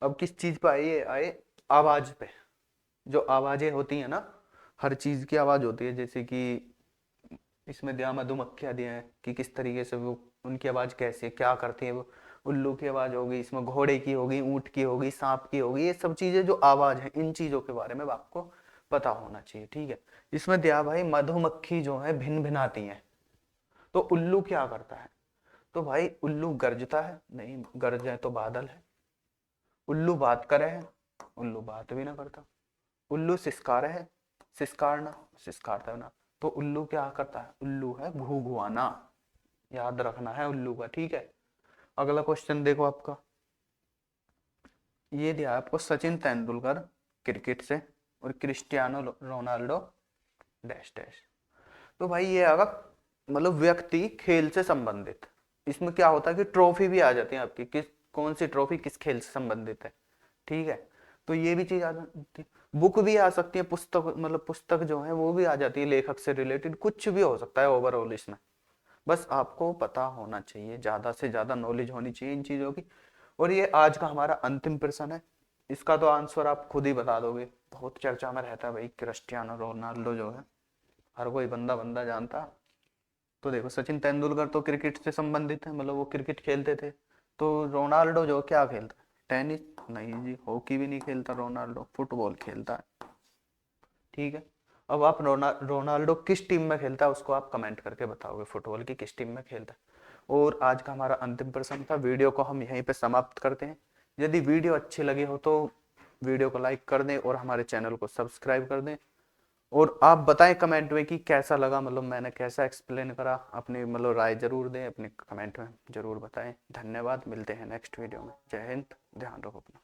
अब किस चीज पे आए, ये आए आवाज पे। जो आवाजें होती है ना, हर चीज की आवाज होती है, जैसे कि इसमें दिया मधुमक्खियां दिए हैं कि किस तरीके से वो, उनकी आवाज कैसी है, क्या करती है वो। उल्लू की आवाज होगी, इसमें घोड़े की होगी, ऊंट की होगी, सांप की होगी, ये सब चीजें जो आवाज है, इन चीजों के बारे में आपको पता होना चाहिए, ठीक है। इसमें दिया भाई मधुमक्खी जो है भिन भिनाती है, तो उल्लू क्या करता है, तो भाई उल्लू गरजता है? नहीं, गरज है तो बादल है। उल्लू बात करे है? उल्लू बात भी ना करता। उल्लू सिसकार है? सिसकारना, सिसकारता है ना। तो उल्लू क्या करता है? उल्लू है घुघुआना। याद रखना है उल्लू का, ठीक है। अगला क्वेश्चन देखो आपका, ये दिया आपको सचिन तेंदुलकर क्रिकेट से और क्रिस्टियानो रोनाल्डो डैश डैश। तो भाई ये आगा मतलब व्यक्ति खेल से संबंधित। इसमें क्या होता है कि ट्रॉफी भी आ जाती है आपकी, किस कौन सी ट्रॉफी किस खेल से संबंधित है, ठीक है। तो ये भी चीज आ जाती है, बुक भी आ सकती है, पुस्तक मतलब पुस्तक जो है वो भी आ जाती है, लेखक से रिलेटेड कुछ भी हो सकता है ओवरऑल इसमें। बस आपको पता होना चाहिए, ज्यादा से ज्यादा नॉलेज होनी चाहिए इन चीजों की। और ये आज का हमारा अंतिम प्रश्न है, इसका तो आंसर आप खुद ही बता दोगे। बहुत चर्चा में रहता है भाई क्रिस्टियानो रोनाल्डो जो है, हर कोई बंदा बंदा जानता। तो देखो सचिन तेंदुलकर तो क्रिकेट से संबंधित है, मतलब वो क्रिकेट खेलते थे। तो रोनाल्डो जो क्या खेलता है? टेनिस? नहीं जी, हॉकी भी नहीं खेलता रोनाल्डो, फुटबॉल खेलता है, ठीक है। अब आप रोनाल्डो किस टीम में खेलता है उसको आप कमेंट करके बताओगे, फुटबॉल की किस टीम में खेलता है। और आज का हमारा अंतिम प्रश्न था। वीडियो को हम यहीं पे समाप्त करते हैं। यदि वीडियो अच्छी लगी हो तो वीडियो को लाइक कर दें और हमारे चैनल को सब्सक्राइब कर दें। और आप बताएं कमेंट में कि कैसा लगा, मतलब मैंने कैसा एक्सप्लेन करा, अपनी मतलब राय जरूर दें, अपने कमेंट में जरूर बताएं। धन्यवाद, मिलते हैं नेक्स्ट वीडियो में। जय हिंद, ध्यान रखो अपना।